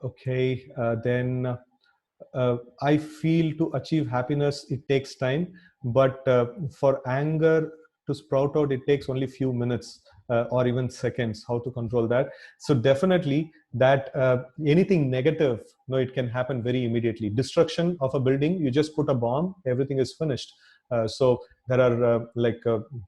Okay, then I feel to achieve happiness, it takes time, but for anger to sprout out, it takes only few minutes or even seconds. How to control that? So definitely that anything negative, no, it can happen very immediately. Destruction of a building, you just put a bomb, everything is finished. So there are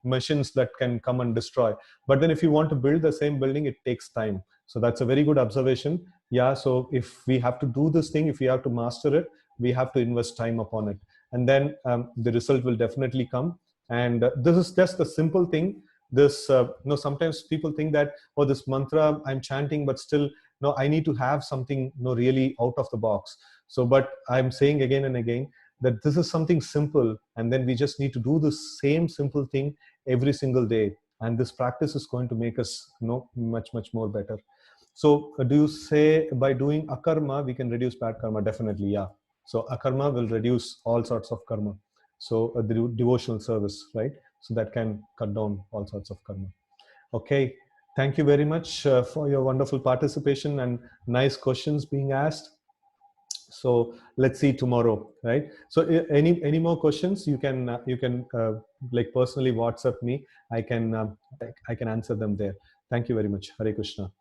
machines that can come and destroy. But then if you want to build the same building, it takes time. So that's a very good observation. Yeah, so if we have to do this thing, if we have to master it, we have to invest time upon it, and then the result will definitely come. And this is just a simple thing. This sometimes people think that, oh, this mantra I'm chanting, but still, no, I need to have something, really out of the box. So but I'm saying again and again that this is something simple, and then we just need to do the same simple thing every single day, and this practice is going to make us much more better. So do you say by doing akarma, we can reduce bad karma? Definitely, yeah. So akarma will reduce all sorts of karma. So the devotional service, right? So that can cut down all sorts of karma. Okay. Thank you very much for your wonderful participation and nice questions being asked. So let's see tomorrow, right? So any more questions, you can like personally WhatsApp me. I can answer them there. Thank you very much. Hare Krishna.